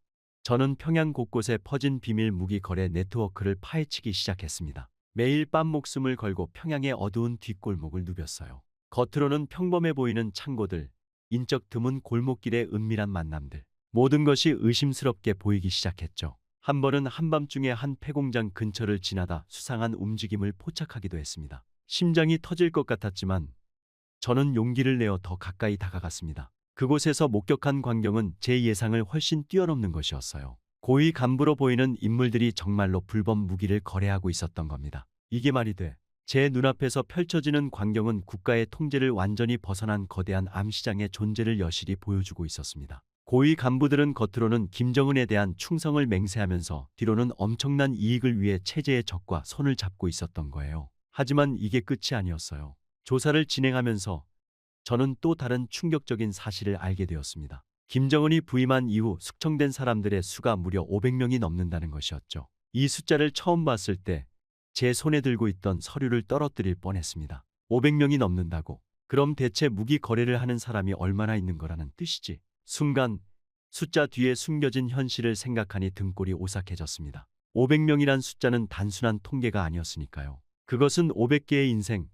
저는 평양 곳곳에 퍼진 비밀 무기 거래 네트워크를 파헤치기 시작했습니다. 매일 밤 목숨을 걸고 평양의 어두운 뒷골목을 누볐어요. 겉으로는 평범해 보이는 창고들, 인적 드문 골목길의 은밀한 만남들, 모든 것이 의심스럽게 보이기 시작했죠. 한 번은 한밤중에 한 폐공장 근처를 지나다 수상한 움직임을 포착하기도 했습니다. 심장이 터질 것 같았지만 저는 용기를 내어 더 가까이 다가갔습니다. 그곳에서 목격한 광경은 제 예상을 훨씬 뛰어넘는 것이었어요. 고위 간부로 보이는 인물들이 정말로 불법 무기를 거래하고 있었던 겁니다. 이게 말이 돼. 제 눈앞에서 펼쳐지는 광경은 국가의 통제를 완전히 벗어난 거대한 암시장의 존재를 여실히 보여주고 있었습니다. 고위 간부들은 겉으로는 김정은에 대한 충성을 맹세하면서 뒤로는 엄청난 이익을 위해 체제의 적과 손을 잡고 있었던 거예요. 하지만 이게 끝이 아니었어요. 조사를 진행하면서 저는 또 다른 충격적인 사실을 알게 되었습니다. 김정은이 부임한 이후 숙청된 사람들의 수가 무려 500명이 넘는다는 것이었죠. 이 숫자를 처음 봤을 때 제 손에 들고 있던 서류를 떨어뜨릴 뻔했습니다. 500명이 넘는다고? 그럼 대체 무기 거래를 하는 사람이 얼마나 있는 거라는 뜻이지? 순간 숫자 뒤에 숨겨진 현실을 생각하니 등골이 오싹해졌습니다. 500명이란 숫자는 단순한 통계가 아니었으니까요. 그것은 500개의 인생,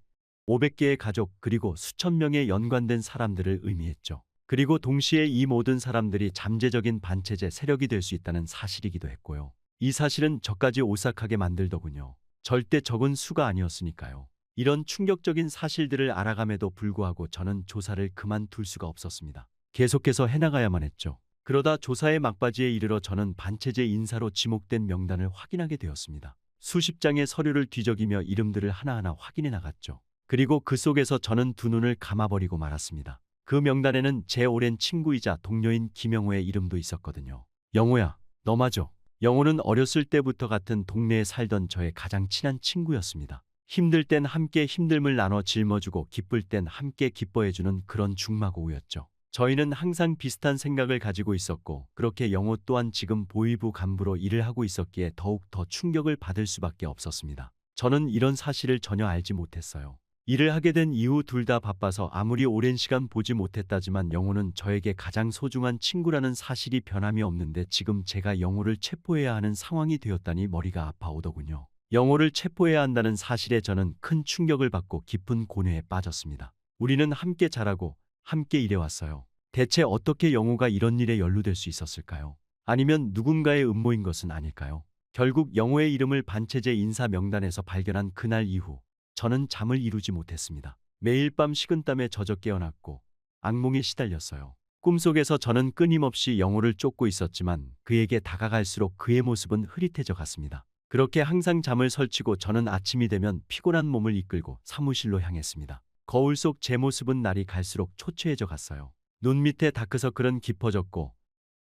500개의 가족 그리고 수천 명의 연관된 사람들을 의미했죠. 그리고 동시에 이 모든 사람들이 잠재적인 반체제 세력이 될 수 있다는 사실이기도 했고요. 이 사실은 저까지 오싹하게 만들더군요. 절대 적은 수가 아니었으니까요. 이런 충격적인 사실들을 알아감에도 불구하고 저는 조사를 그만둘 수가 없었습니다. 계속해서 해나가야만 했죠. 그러다 조사의 막바지에 이르러 저는 반체제 인사로 지목된 명단을 확인하게 되었습니다. 수십 장의 서류를 뒤적이며 이름들을 하나하나 확인해 나갔죠. 그리고 그 속에서 저는 두 눈을 감아버리고 말았습니다. 그 명단에는 제 오랜 친구이자 동료인 김영호의 이름도 있었거든요. 영호야, 너 맞아. 영호는 어렸을 때부터 같은 동네에 살던 저의 가장 친한 친구였습니다. 힘들 땐 함께 힘듦을 나눠 짊어주고 기쁠 땐 함께 기뻐해주는 그런 중마고우였죠. 저희는 항상 비슷한 생각을 가지고 있었고 그렇게 영호 또한 지금 보위부 간부로 일을 하고 있었기에 더욱 더 충격을 받을 수밖에 없었습니다. 저는 이런 사실을 전혀 알지 못했어요. 일을 하게 된 이후 둘 다 바빠서 아무리 오랜 시간 보지 못했다지만 영호는 저에게 가장 소중한 친구라는 사실이 변함이 없는데 지금 제가 영호를 체포해야 하는 상황이 되었다니 머리가 아파오더군요. 영호를 체포해야 한다는 사실에 저는 큰 충격을 받고 깊은 고뇌에 빠졌습니다. 우리는 함께 자라고 함께 일해왔어요. 대체 어떻게 영호가 이런 일에 연루될 수 있었을까요? 아니면 누군가의 음모인 것은 아닐까요? 결국 영호의 이름을 반체제 인사 명단에서 발견한 그날 이후 저는 잠을 이루지 못했습니다. 매일 밤 식은땀에 젖어 깨어났고 악몽에 시달렸어요. 꿈속에서 저는 끊임없이 영호를 쫓고 있었지만 그에게 다가갈수록 그의 모습은 흐릿해져 갔습니다. 그렇게 항상 잠을 설치고 저는 아침이 되면 피곤한 몸을 이끌고 사무실로 향했습니다. 거울 속 제 모습은 날이 갈수록 초췌해져 갔어요. 눈 밑에 다크서클은 깊어졌고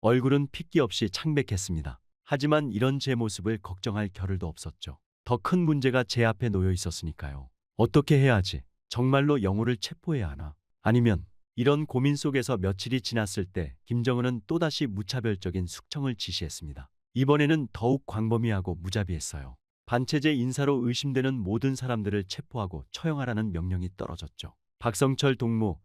얼굴은 핏기 없이 창백했습니다. 하지만 이런 제 모습을 걱정할 겨를도 없었죠. 더 큰 문제가 제 앞에 놓여 있었으니까요. 어떻게 해야 하지? 정말로 영호를 체포해야 하나? 아니면 이런 고민 속에서 며칠이 지났을 때 김정은은 또다시 무차별적인 숙청을 지시했습니다. 이번에는 더욱 광범위하고 무자비했어요. 반체제 인사로 의심되는 모든 사람들을 체포하고 처형하라는 명령이 떨어졌죠. 박성철 동무,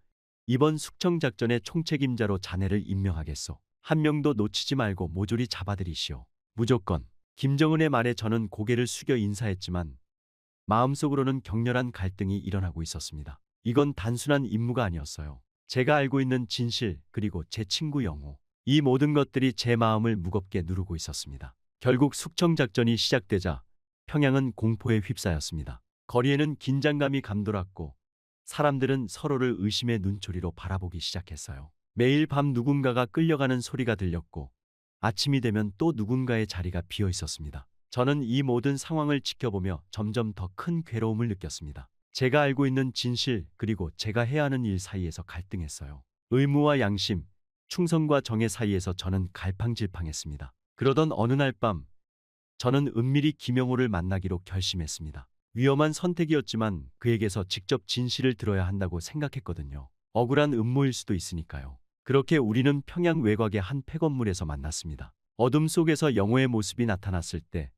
이번 숙청 작전의 총책임자로 자네를 임명하겠소. 한 명도 놓치지 말고 모조리 잡아들이시오. 무조건. 김정은의 말에 저는 고개를 숙여 인사했지만 마음속으로는 격렬한 갈등이 일어나고 있었습니다. 이건 단순한 임무가 아니었어요. 제가 알고 있는 진실, 그리고 제 친구 영호, 이 모든 것들이 제 마음을 무겁게 누르고 있었습니다. 결국 숙청 작전이 시작되자 평양은 공포에 휩싸였습니다. 거리에는 긴장감이 감돌았고 사람들은 서로를 의심의 눈초리로 바라보기 시작했어요. 매일 밤 누군가가 끌려가는 소리가 들렸고 아침이 되면 또 누군가의 자리가 비어 있었습니다. 저는 이 모든 상황을 지켜보며 점점 더 큰 괴로움을 느꼈습니다. 제가 알고 있는 진실, 그리고 제가 해야 하는 일 사이에서 갈등했어요. 의무와 양심, 충성과 정의 사이에서 저는 갈팡질팡했습니다. 그러던 어느 날 밤 저는 은밀히 김영호를 만나기로 결심했습니다. 위험한 선택이었지만 그에게서 직접 진실을 들어야 한다고 생각했거든요. 억울한 음모일 수도 있으니까요. 그렇게 우리는 평양 외곽의 한 폐건물에서 만났습니다. 어둠 속에서 영호의 모습이 나타났을 때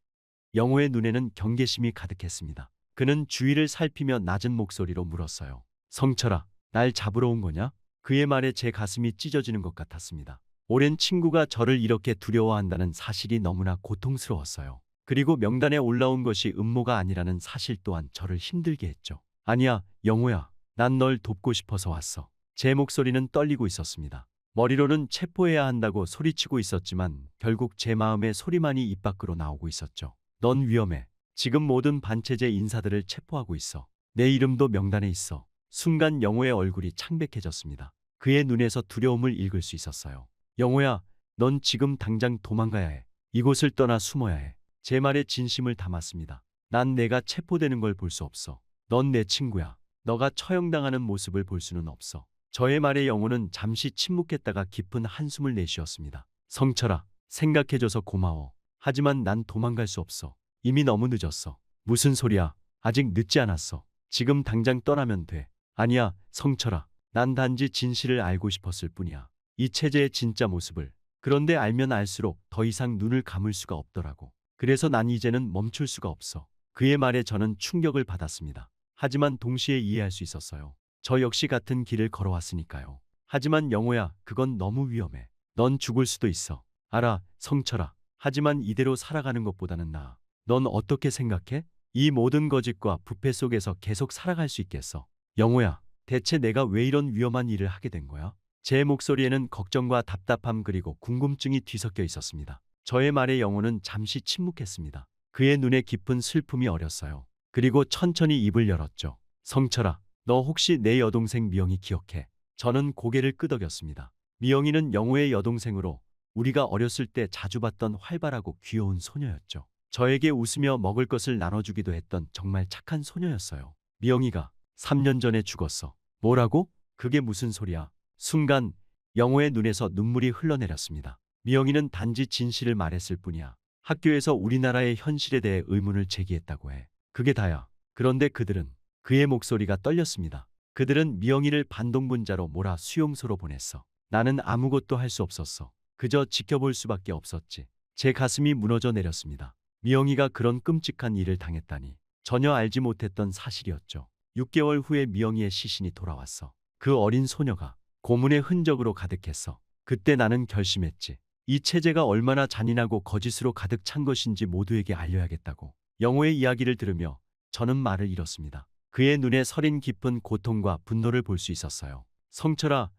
영호의 눈에는 경계심이 가득했습니다. 그는 주위를 살피며 낮은 목소리로 물었어요. 성철아, 날 잡으러 온 거냐? 그의 말에 제 가슴이 찢어지는 것 같았습니다. 오랜 친구가 저를 이렇게 두려워한다는 사실이 너무나 고통스러웠어요. 그리고 명단에 올라온 것이 음모가 아니라는 사실 또한 저를 힘들게 했죠. 아니야, 영호야. 난 널 돕고 싶어서 왔어. 제 목소리는 떨리고 있었습니다. 머리로는 체포해야 한다고 소리치고 있었지만 결국 제 마음의 소리만이 입 밖으로 나오고 있었죠. 넌 위험해. 지금 모든 반체제 인사들을 체포하고 있어. 내 이름도 명단에 있어. 순간 영호의 얼굴이 창백해졌습니다. 그의 눈에서 두려움을 읽을 수 있었어요. 영호야, 넌 지금 당장 도망가야 해. 이곳을 떠나 숨어야 해. 제 말에 진심을 담았습니다. 난 내가 체포되는 걸 볼 수 없어. 넌 내 친구야. 너가 처형당하는 모습을 볼 수는 없어. 저의 말에 영호는 잠시 침묵했다가 깊은 한숨을 내쉬었습니다. 성철아, 생각해줘서 고마워. 하지만 난 도망갈 수 없어. 이미 너무 늦었어. 무슨 소리야? 아직 늦지 않았어. 지금 당장 떠나면 돼. 아니야, 성철아. 난 단지 진실을 알고 싶었을 뿐이야. 이 체제의 진짜 모습을. 그런데 알면 알수록 더 이상 눈을 감을 수가 없더라고. 그래서 난 이제는 멈출 수가 없어. 그의 말에 저는 충격을 받았습니다. 하지만 동시에 이해할 수 있었어요. 저 역시 같은 길을 걸어왔으니까요. 하지만 영호야, 그건 너무 위험해. 넌 죽을 수도 있어. 알아, 성철아. 하지만 이대로 살아가는 것보다는 나아. 넌 어떻게 생각해? 이 모든 거짓과 부패 속에서 계속 살아갈 수 있겠어? 영호야, 대체 내가 왜 이런 위험한 일을 하게 된 거야? 제 목소리에는 걱정과 답답함 그리고 궁금증이 뒤섞여 있었습니다. 저의 말에 영호는 잠시 침묵했습니다. 그의 눈에 깊은 슬픔이 어렸어요. 그리고 천천히 입을 열었죠. 성철아, 너 혹시 내 여동생 미영이 기억해? 저는 고개를 끄덕였습니다. 미영이는 영호의 여동생으로 우리가 어렸을 때 자주 봤던 활발하고 귀여운 소녀였죠. 저에게 웃으며 먹을 것을 나눠주기도 했던 정말 착한 소녀였어요. 미영이가 3년 전에 죽었어. 뭐라고? 그게 무슨 소리야? 순간 영호의 눈에서 눈물이 흘러내렸습니다. 미영이는 단지 진실을 말했을 뿐이야. 학교에서 우리나라의 현실에 대해 의문을 제기했다고 해. 그게 다야. 그런데 그들은, 그의 목소리가 떨렸습니다. 그들은 미영이를 반동분자로 몰아 수용소로 보냈어. 나는 아무것도 할 수 없었어. 그저 지켜볼 수밖에 없었지. 제 가슴이 무너져 내렸습니다. 미영이가 그런 끔찍한 일을 당했다니. 전혀 알지 못했던 사실이었죠. 6개월 후에 미영이의 시신이 돌아왔어. 그 어린 소녀가 고문의 흔적으로 가득했어. 그때 나는 결심했지. 이 체제가 얼마나 잔인하고 거짓으로 가득 찬 것인지 모두에게 알려야겠다고. 영호의 이야기를 들으며 저는 말을 잃었습니다. 그의 눈에 서린 깊은 고통과 분노를 볼 수 있었어요. 성철아,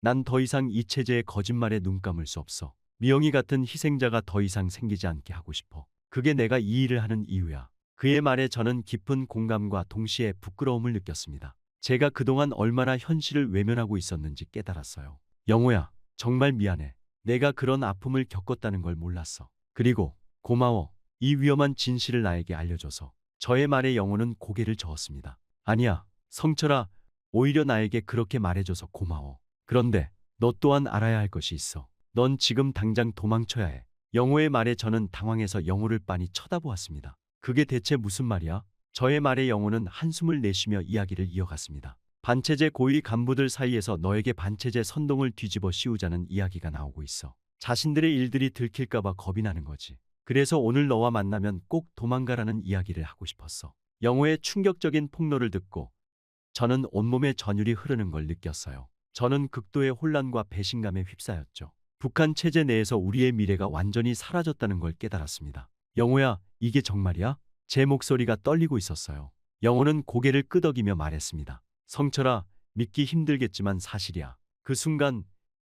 난 더 이상 이 체제의 거짓말에 눈 감을 수 없어. 미영이 같은 희생자가 더 이상 생기지 않게 하고 싶어. 그게 내가 이 일을 하는 이유야. 그의 말에 저는 깊은 공감과 동시에 부끄러움을 느꼈습니다. 제가 그동안 얼마나 현실을 외면하고 있었는지 깨달았어요. 영호야, 정말 미안해. 내가 그런 아픔을 겪었다는 걸 몰랐어. 그리고 고마워. 이 위험한 진실을 나에게 알려줘서. 저의 말에 영호는 고개를 저었습니다. 아니야, 성철아. 오히려 나에게 그렇게 말해줘서 고마워. 그런데 너 또한 알아야 할 것이 있어. 넌 지금 당장 도망쳐야 해. 영호의 말에 저는 당황해서 영호를 빤히 쳐다보았습니다. 그게 대체 무슨 말이야? 저의 말에 영호는 한숨을 내쉬며 이야기를 이어갔습니다. 반체제 고위 간부들 사이에서 너에게 반체제 선동을 뒤집어 씌우자는 이야기가 나오고 있어. 자신들의 일들이 들킬까봐 겁이 나는 거지. 그래서 오늘 너와 만나면 꼭 도망가라는 이야기를 하고 싶었어. 영호의 충격적인 폭로를 듣고 저는 온몸에 전율이 흐르는 걸 느꼈어요. 저는 극도의 혼란과 배신감에 휩싸였죠. 북한 체제 내에서 우리의 미래가 완전히 사라졌다는 걸 깨달았습니다. 영호야, 이게 정말이야? 제 목소리가 떨리고 있었어요. 영호는 고개를 끄덕이며 말했습니다. 성철아, 믿기 힘들겠지만 사실이야. 그 순간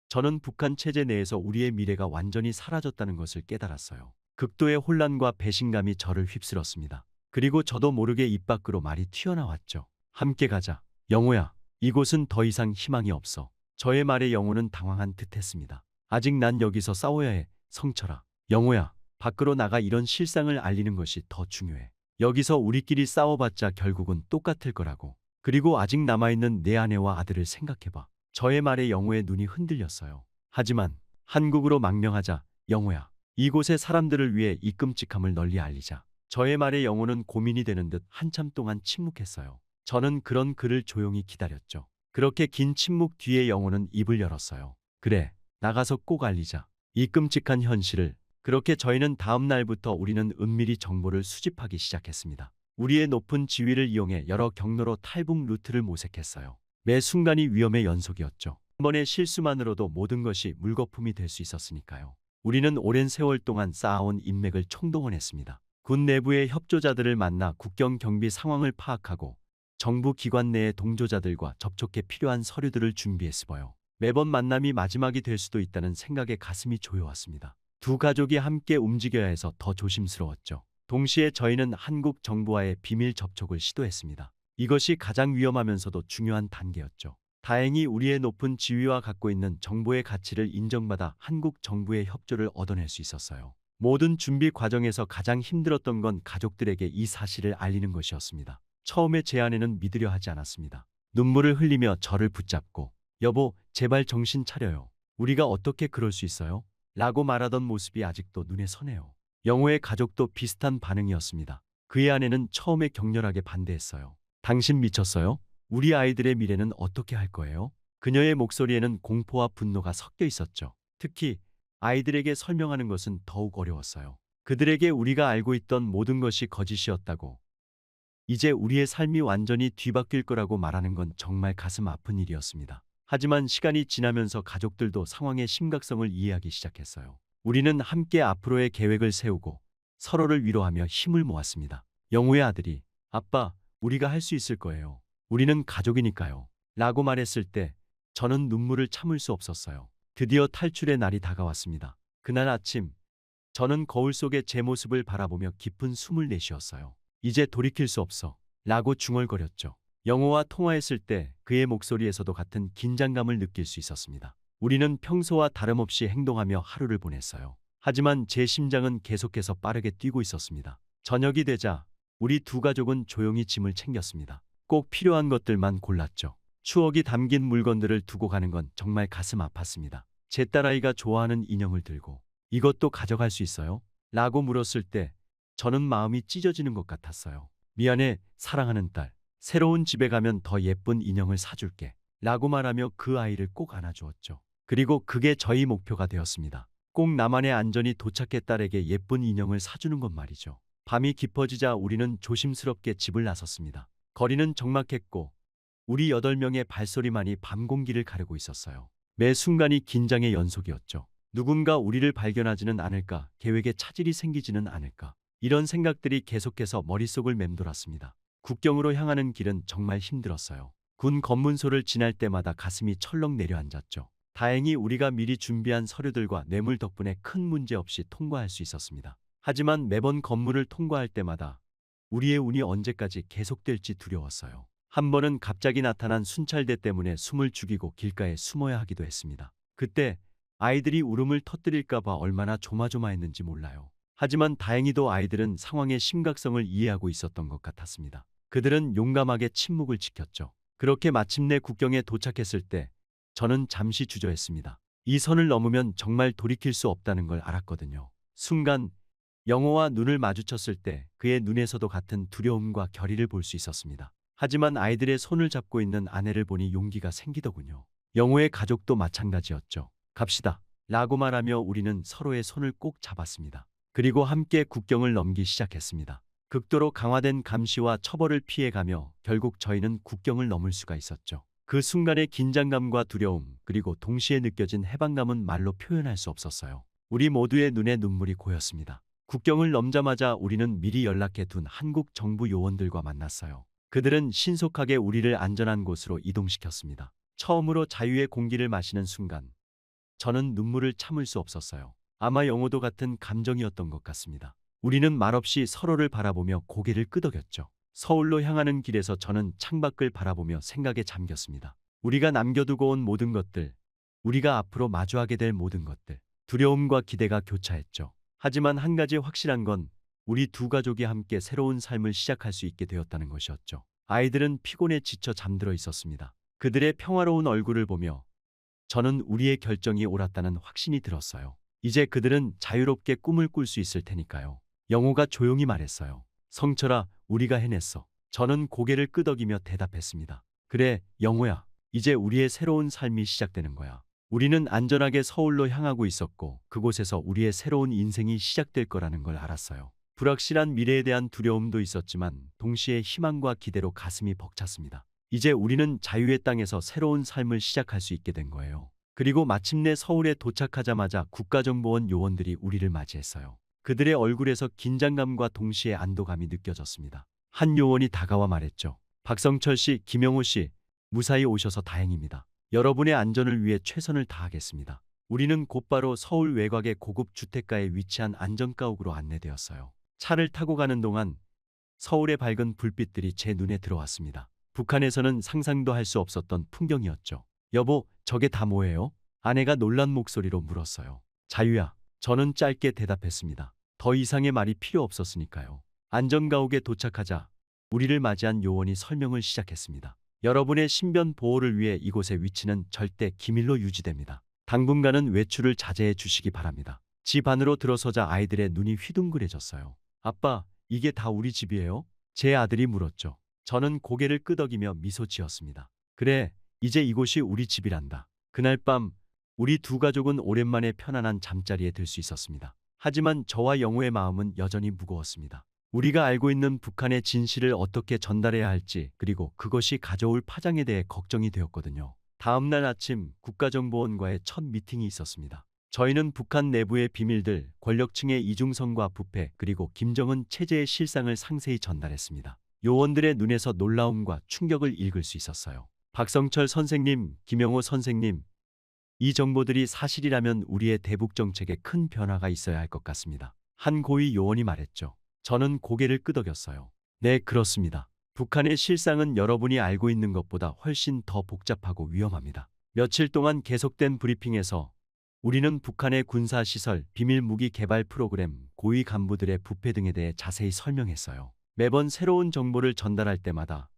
저는 북한 체제 내에서 우리의 미래가 완전히 사라졌다는 것을 깨달았어요. 극도의 혼란과 배신감이 저를 휩쓸었습니다. 그리고 저도 모르게 입 밖으로 말이 튀어나왔죠. 함께 가자. 영호야, 이곳은 더 이상 희망이 없어. 저의 말에 영호는 당황한 듯했습니다. 아직 난 여기서 싸워야 해, 성철아. 영호야, 밖으로 나가 이런 실상을 알리는 것이 더 중요해. 여기서 우리끼리 싸워봤자 결국은 똑같을 거라고. 그리고 아직 남아있는 내 아내와 아들을 생각해봐. 저의 말에 영호의 눈이 흔들렸어요. 하지만 한국으로 망명하자, 영호야. 이곳의 사람들을 위해 이 끔찍함을 널리 알리자. 저의 말에 영호는 고민이 되는 듯 한참 동안 침묵했어요. 저는 그런 그를 조용히 기다렸죠. 그렇게 긴 침묵 뒤에 영호는 입을 열었어요. 그래, 나가서 꼭 알리자. 이 끔찍한 현실을. 그렇게 저희는 다음 날부터 우리는 은밀히 정보를 수집하기 시작했습니다. 우리의 높은 지위를 이용해 여러 경로로 탈북 루트를 모색했어요. 매 순간이 위험의 연속이었죠. 한 번의 실수만으로도 모든 것이 물거품이 될 수 있었으니까요. 우리는 오랜 세월 동안 쌓아온 인맥을 총동원했습니다. 군 내부의 협조자들을 만나 국경 경비 상황을 파악하고 정부 기관 내의 동조자들과 접촉해 필요한 서류들을 준비했어요. 매번 만남이 마지막이 될 수도 있다는 생각에 가슴이 조여왔습니다. 두 가족이 함께 움직여야 해서 더 조심스러웠죠. 동시에 저희는 한국 정부와의 비밀 접촉을 시도했습니다. 이것이 가장 위험하면서도 중요한 단계였죠. 다행히 우리의 높은 지위와 갖고 있는 정보의 가치를 인정받아 한국 정부의 협조를 얻어낼 수 있었어요. 모든 준비 과정에서 가장 힘들었던 건 가족들에게 이 사실을 알리는 것이었습니다. 처음에 제 아내는 믿으려 하지 않았습니다. 눈물을 흘리며 저를 붙잡고 여보, 제발 정신 차려요. 우리가 어떻게 그럴 수 있어요? 라고 말하던 모습이 아직도 눈에 선해요. 영호의 가족도 비슷한 반응이었습니다. 그의 아내는 처음에 격렬하게 반대했어요. 당신 미쳤어요? 우리 아이들의 미래는 어떻게 할 거예요? 그녀의 목소리에는 공포와 분노가 섞여 있었죠. 특히 아이들에게 설명하는 것은 더욱 어려웠어요. 그들에게 우리가 알고 있던 모든 것이 거짓이었다고, 이제 우리의 삶이 완전히 뒤바뀔 거라고 말하는 건 정말 가슴 아픈 일이었습니다. 하지만 시간이 지나면서 가족들도 상황의 심각성을 이해하기 시작했어요. 우리는 함께 앞으로의 계획을 세우고 서로를 위로하며 힘을 모았습니다. 영호의 아들이 아빠, 우리가 할 수 있을 거예요. 우리는 가족이니까요. 라고 말했을 때 저는 눈물을 참을 수 없었어요. 드디어 탈출의 날이 다가왔습니다. 그날 아침 저는 거울 속에 제 모습을 바라보며 깊은 숨을 내쉬었어요. 이제 돌이킬 수 없어. 라고 중얼거렸죠. 영호와 통화했을 때 그의 목소리에서도 같은 긴장감을 느낄 수 있었습니다. 우리는 평소와 다름없이 행동하며 하루를 보냈어요. 하지만 제 심장은 계속해서 빠르게 뛰고 있었습니다. 저녁이 되자 우리 두 가족은 조용히 짐을 챙겼습니다. 꼭 필요한 것들만 골랐죠. 추억이 담긴 물건들을 두고 가는 건 정말 가슴 아팠습니다. 제 딸아이가 좋아하는 인형을 들고 이것도 가져갈 수 있어요? 라고 물었을 때 저는 마음이 찢어지는 것 같았어요. 미안해, 사랑하는 딸. 새로운 집에 가면 더 예쁜 인형을 사줄게. 라고 말하며 그 아이를 꼭 안아주었죠. 그리고 그게 저희 목표가 되었습니다. 꼭 나만의 안전히 도착해 딸에게 예쁜 인형을 사주는 것 말이죠. 밤이 깊어지자 우리는 조심스럽게 집을 나섰습니다. 거리는 적막했고 우리 8명의 발소리만이 밤 공기를 가르고 있었어요. 매 순간이 긴장의 연속이었죠. 누군가 우리를 발견하지는 않을까, 계획에 차질이 생기지는 않을까. 이런 생각들이 계속해서 머릿속을 맴돌았습니다. 국경으로 향하는 길은 정말 힘들었어요. 군 검문소를 지날 때마다 가슴이 철렁 내려앉았죠. 다행히 우리가 미리 준비한 서류들과 뇌물 덕분에 큰 문제 없이 통과할 수 있었습니다. 하지만 매번 건물을 통과할 때마다 우리의 운이 언제까지 계속될지 두려웠어요. 한 번은 갑자기 나타난 순찰대 때문에 숨을 죽이고 길가에 숨어야 하기도 했습니다. 그때 아이들이 울음을 터뜨릴까봐 얼마나 조마조마했는지 몰라요. 하지만 다행히도 아이들은 상황의 심각성을 이해하고 있었던 것 같았습니다. 그들은 용감하게 침묵을 지켰죠. 그렇게 마침내 국경에 도착했을 때 저는 잠시 주저했습니다. 이 선을 넘으면 정말 돌이킬 수 없다는 걸 알았거든요. 순간 영호와 눈을 마주쳤을 때 그의 눈에서도 같은 두려움과 결의를 볼 수 있었습니다. 하지만 아이들의 손을 잡고 있는 아내를 보니 용기가 생기더군요. 영호의 가족도 마찬가지였죠. 갑시다. 라고 말하며 우리는 서로의 손을 꼭 잡았습니다. 그리고 함께 국경을 넘기 시작했습니다. 극도로 강화된 감시와 처벌을 피해가며 결국 저희는 국경을 넘을 수가 있었죠. 그 순간의 긴장감과 두려움, 그리고 동시에 느껴진 해방감은 말로 표현할 수 없었어요. 우리 모두의 눈에 눈물이 고였습니다. 국경을 넘자마자 우리는 미리 연락해 둔 한국 정부 요원들과 만났어요. 그들은 신속하게 우리를 안전한 곳으로 이동시켰습니다. 처음으로 자유의 공기를 마시는 순간 저는 눈물을 참을 수 없었어요. 아마 영호도 같은 감정이었던 것 같습니다. 우리는 말없이 서로를 바라보며 고개를 끄덕였죠. 서울로 향하는 길에서 저는 창밖을 바라보며 생각에 잠겼습니다. 우리가 남겨두고 온 모든 것들, 우리가 앞으로 마주하게 될 모든 것들, 두려움과 기대가 교차했죠. 하지만 한 가지 확실한 건 우리 두 가족이 함께 새로운 삶을 시작할 수 있게 되었다는 것이었죠. 아이들은 피곤에 지쳐 잠들어 있었습니다. 그들의 평화로운 얼굴을 보며 저는 우리의 결정이 옳았다는 확신이 들었어요. 이제 그들은 자유롭게 꿈을 꿀 수 있을 테니까요. 영호가 조용히 말했어요. 성철아, 우리가 해냈어. 저는 고개를 끄덕이며 대답했습니다. 그래, 영호야. 이제 우리의 새로운 삶이 시작되는 거야. 우리는 안전하게 서울로 향하고 있었고 그곳에서 우리의 새로운 인생이 시작될 거라는 걸 알았어요. 불확실한 미래에 대한 두려움도 있었지만 동시에 희망과 기대로 가슴이 벅찼습니다. 이제 우리는 자유의 땅에서 새로운 삶을 시작할 수 있게 된 거예요. 그리고 마침내 서울에 도착하자마자 국가정보원 요원들이 우리를 맞이했어요. 그들의 얼굴에서 긴장감과 동시에 안도감이 느껴졌습니다. 한 요원이 다가와 말했죠. 박성철 씨, 김영호 씨, 무사히 오셔서 다행입니다. 여러분의 안전을 위해 최선을 다하겠습니다. 우리는 곧바로 서울 외곽의 고급 주택가에 위치한 안전가옥으로 안내되었어요. 차를 타고 가는 동안 서울의 밝은 불빛들이 제 눈에 들어왔습니다. 북한에서는 상상도 할 수 없었던 풍경이었죠. 여보, 저게 다 뭐예요? 아내가 놀란 목소리로 물었어요. 자유야. 저는 짧게 대답했습니다. 더 이상의 말이 필요 없었으니까요. 안전가옥에 도착하자 우리를 맞이한 요원이 설명을 시작했습니다. 여러분의 신변 보호를 위해 이곳의 위치는 절대 기밀로 유지됩니다. 당분간은 외출을 자제해 주시기 바랍니다. 집 안으로 들어서자 아이들의 눈이 휘둥그레졌어요. 아빠, 이게 다 우리 집이에요? 제 아들이 물었죠. 저는 고개를 끄덕이며 미소 지었습니다. 그래, 이제 이곳이 우리 집이란다. 그날 밤 우리 두 가족은 오랜만에 편안한 잠자리에 들 수 있었습니다. 하지만 저와 영호의 마음은 여전히 무거웠습니다. 우리가 알고 있는 북한의 진실을 어떻게 전달해야 할지, 그리고 그것이 가져올 파장에 대해 걱정이 되었거든요. 다음 날 아침 국가정보원과의 첫 미팅이 있었습니다. 저희는 북한 내부의 비밀들, 권력층의 이중성과 부패, 그리고 김정은 체제의 실상을 상세히 전달했습니다. 요원들의 눈에서 놀라움과 충격을 읽을 수 있었어요. 박성철 선생님, 김영호 선생님, 이 정보들이 사실이라면 우리의 대북 정책에 큰 변화가 있어야 할 것 같습니다. 한 고위 요원이 말했죠. 저는 고개를 끄덕였어요. 네, 그렇습니다. 북한의 실상은 여러분이 알고 있는 것보다 훨씬 더 복잡하고 위험합니다. 며칠 동안 계속된 브리핑에서 우리는 북한의 군사시설, 비밀 무기 개발 프로그램, 고위 간부들의 부패 등에 대해 자세히 설명했어요. 매번 새로운 정보를 전달할 때마다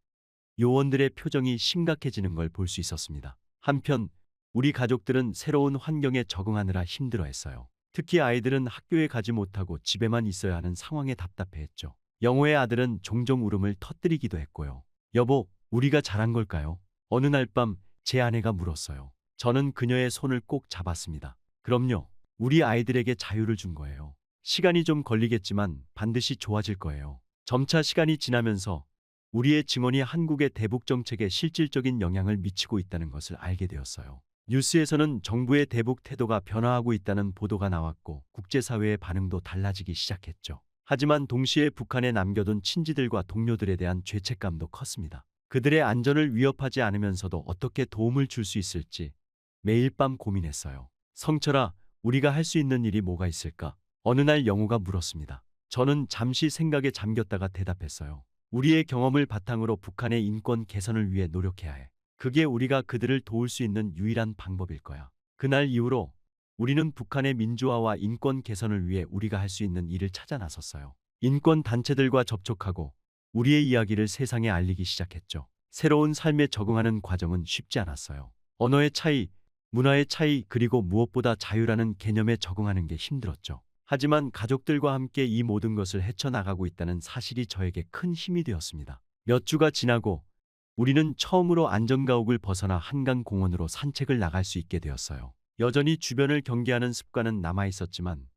요원들의 표정이 심각해지는 걸 볼 수 있었습니다. 한편 우리 가족들은 새로운 환경에 적응하느라 힘들어했어요. 특히 아이들은 학교에 가지 못하고 집에만 있어야 하는 상황에 답답해했죠. 영호의 아들은 종종 울음을 터뜨리기도 했고요. 여보, 우리가 잘한 걸까요? 어느 날 밤 제 아내가 물었어요. 저는 그녀의 손을 꼭 잡았습니다. 그럼요. 우리 아이들에게 자유를 준 거예요. 시간이 좀 걸리겠지만 반드시 좋아질 거예요. 점차 시간이 지나면서 우리의 증언이 한국의 대북 정책에 실질적인 영향을 미치고 있다는 것을 알게 되었어요. 뉴스에서는 정부의 대북 태도가 변화하고 있다는 보도가 나왔고 국제사회의 반응도 달라지기 시작했죠. 하지만 동시에 북한에 남겨둔 친지들과 동료들에 대한 죄책감도 컸습니다. 그들의 안전을 위협하지 않으면서도 어떻게 도움을 줄 수 있을지, 매일 밤 고민했어요. 성철아, 우리가 할 수 있는 일이 뭐가 있을까? 어느 날 영호가 물었습니다. 저는 잠시 생각에 잠겼다가 대답했어요. 우리의 경험을 바탕으로 북한의 인권 개선을 위해 노력해야 해. 그게 우리가 그들을 도울 수 있는 유일한 방법일 거야. 그날 이후로 우리는 북한의 민주화와 인권 개선을 위해 우리가 할 수 있는 일을 찾아 나섰어요. 인권 단체들과 접촉하고 우리의 이야기를 세상에 알리기 시작했죠. 새로운 삶에 적응하는 과정은 쉽지 않았어요. 언어의 차이, 문화의 차이, 그리고 무엇보다 자유라는 개념에 적응하는 게 힘들었죠. 하지만 가족들과 함께 이 모든 것을 헤쳐나가고 있다는 사실이 저에게 큰 힘이 되었습니다. 몇 주가 지나고 우리는 처음으로 안전가옥을 벗어나 한강공원으로 산책을 나갈 수 있게 되었어요. 여전히 주변을 경계하는 습관은 남아 있었지만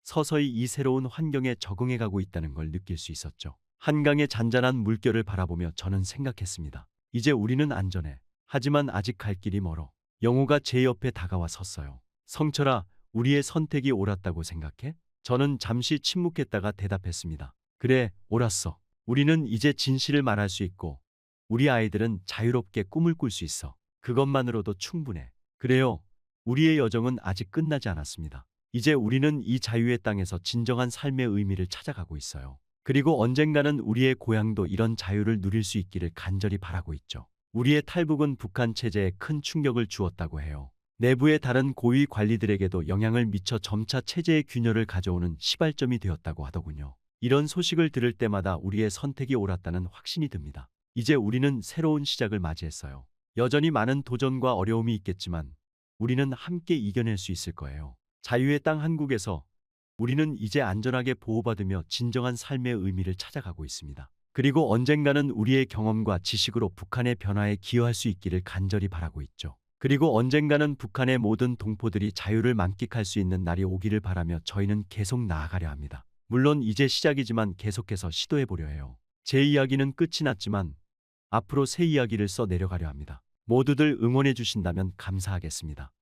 서서히 이 새로운 환경에 적응해가고 있다는 걸 느낄 수 있었죠. 한강의 잔잔한 물결을 바라보며 저는 생각했습니다. 이제 우리는 안전해. 하지만 아직 갈 길이 멀어. 영호가 제 옆에 다가와 섰어요. 성철아, 우리의 선택이 옳았다고 생각해? 저는 잠시 침묵했다가 대답했습니다. 그래, 옳았어. 우리는 이제 진실을 말할 수 있고 우리 아이들은 자유롭게 꿈을 꿀 수 있어. 그것만으로도 충분해. 그래요. 우리의 여정은 아직 끝나지 않았습니다. 이제 우리는 이 자유의 땅에서 진정한 삶의 의미를 찾아가고 있어요. 그리고 언젠가는 우리의 고향도 이런 자유를 누릴 수 있기를 간절히 바라고 있죠. 우리의 탈북은 북한 체제에 큰 충격을 주었다고 해요. 내부의 다른 고위 관리들에게도 영향을 미쳐 점차 체제의 균열을 가져오는 시발점이 되었다고 하더군요. 이런 소식을 들을 때마다 우리의 선택이 옳았다는 확신이 듭니다. 이제 우리는 새로운 시작을 맞이했어요. 여전히 많은 도전과 어려움이 있겠지만 우리는 함께 이겨낼 수 있을 거예요. 자유의 땅 한국에서 우리는 이제 안전하게 보호받으며 진정한 삶의 의미를 찾아가고 있습니다. 그리고 언젠가는 우리의 경험과 지식으로 북한의 변화에 기여할 수 있기를 간절히 바라고 있죠. 그리고 언젠가는 북한의 모든 동포들이 자유를 만끽할 수 있는 날이 오기를 바라며 저희는 계속 나아가려 합니다. 물론 이제 시작이지만 계속해서 시도해보려 해요. 제 이야기는 끝이 났지만 앞으로 새 이야기를 써 내려가려 합니다. 모두들 응원해 주신다면 감사하겠습니다.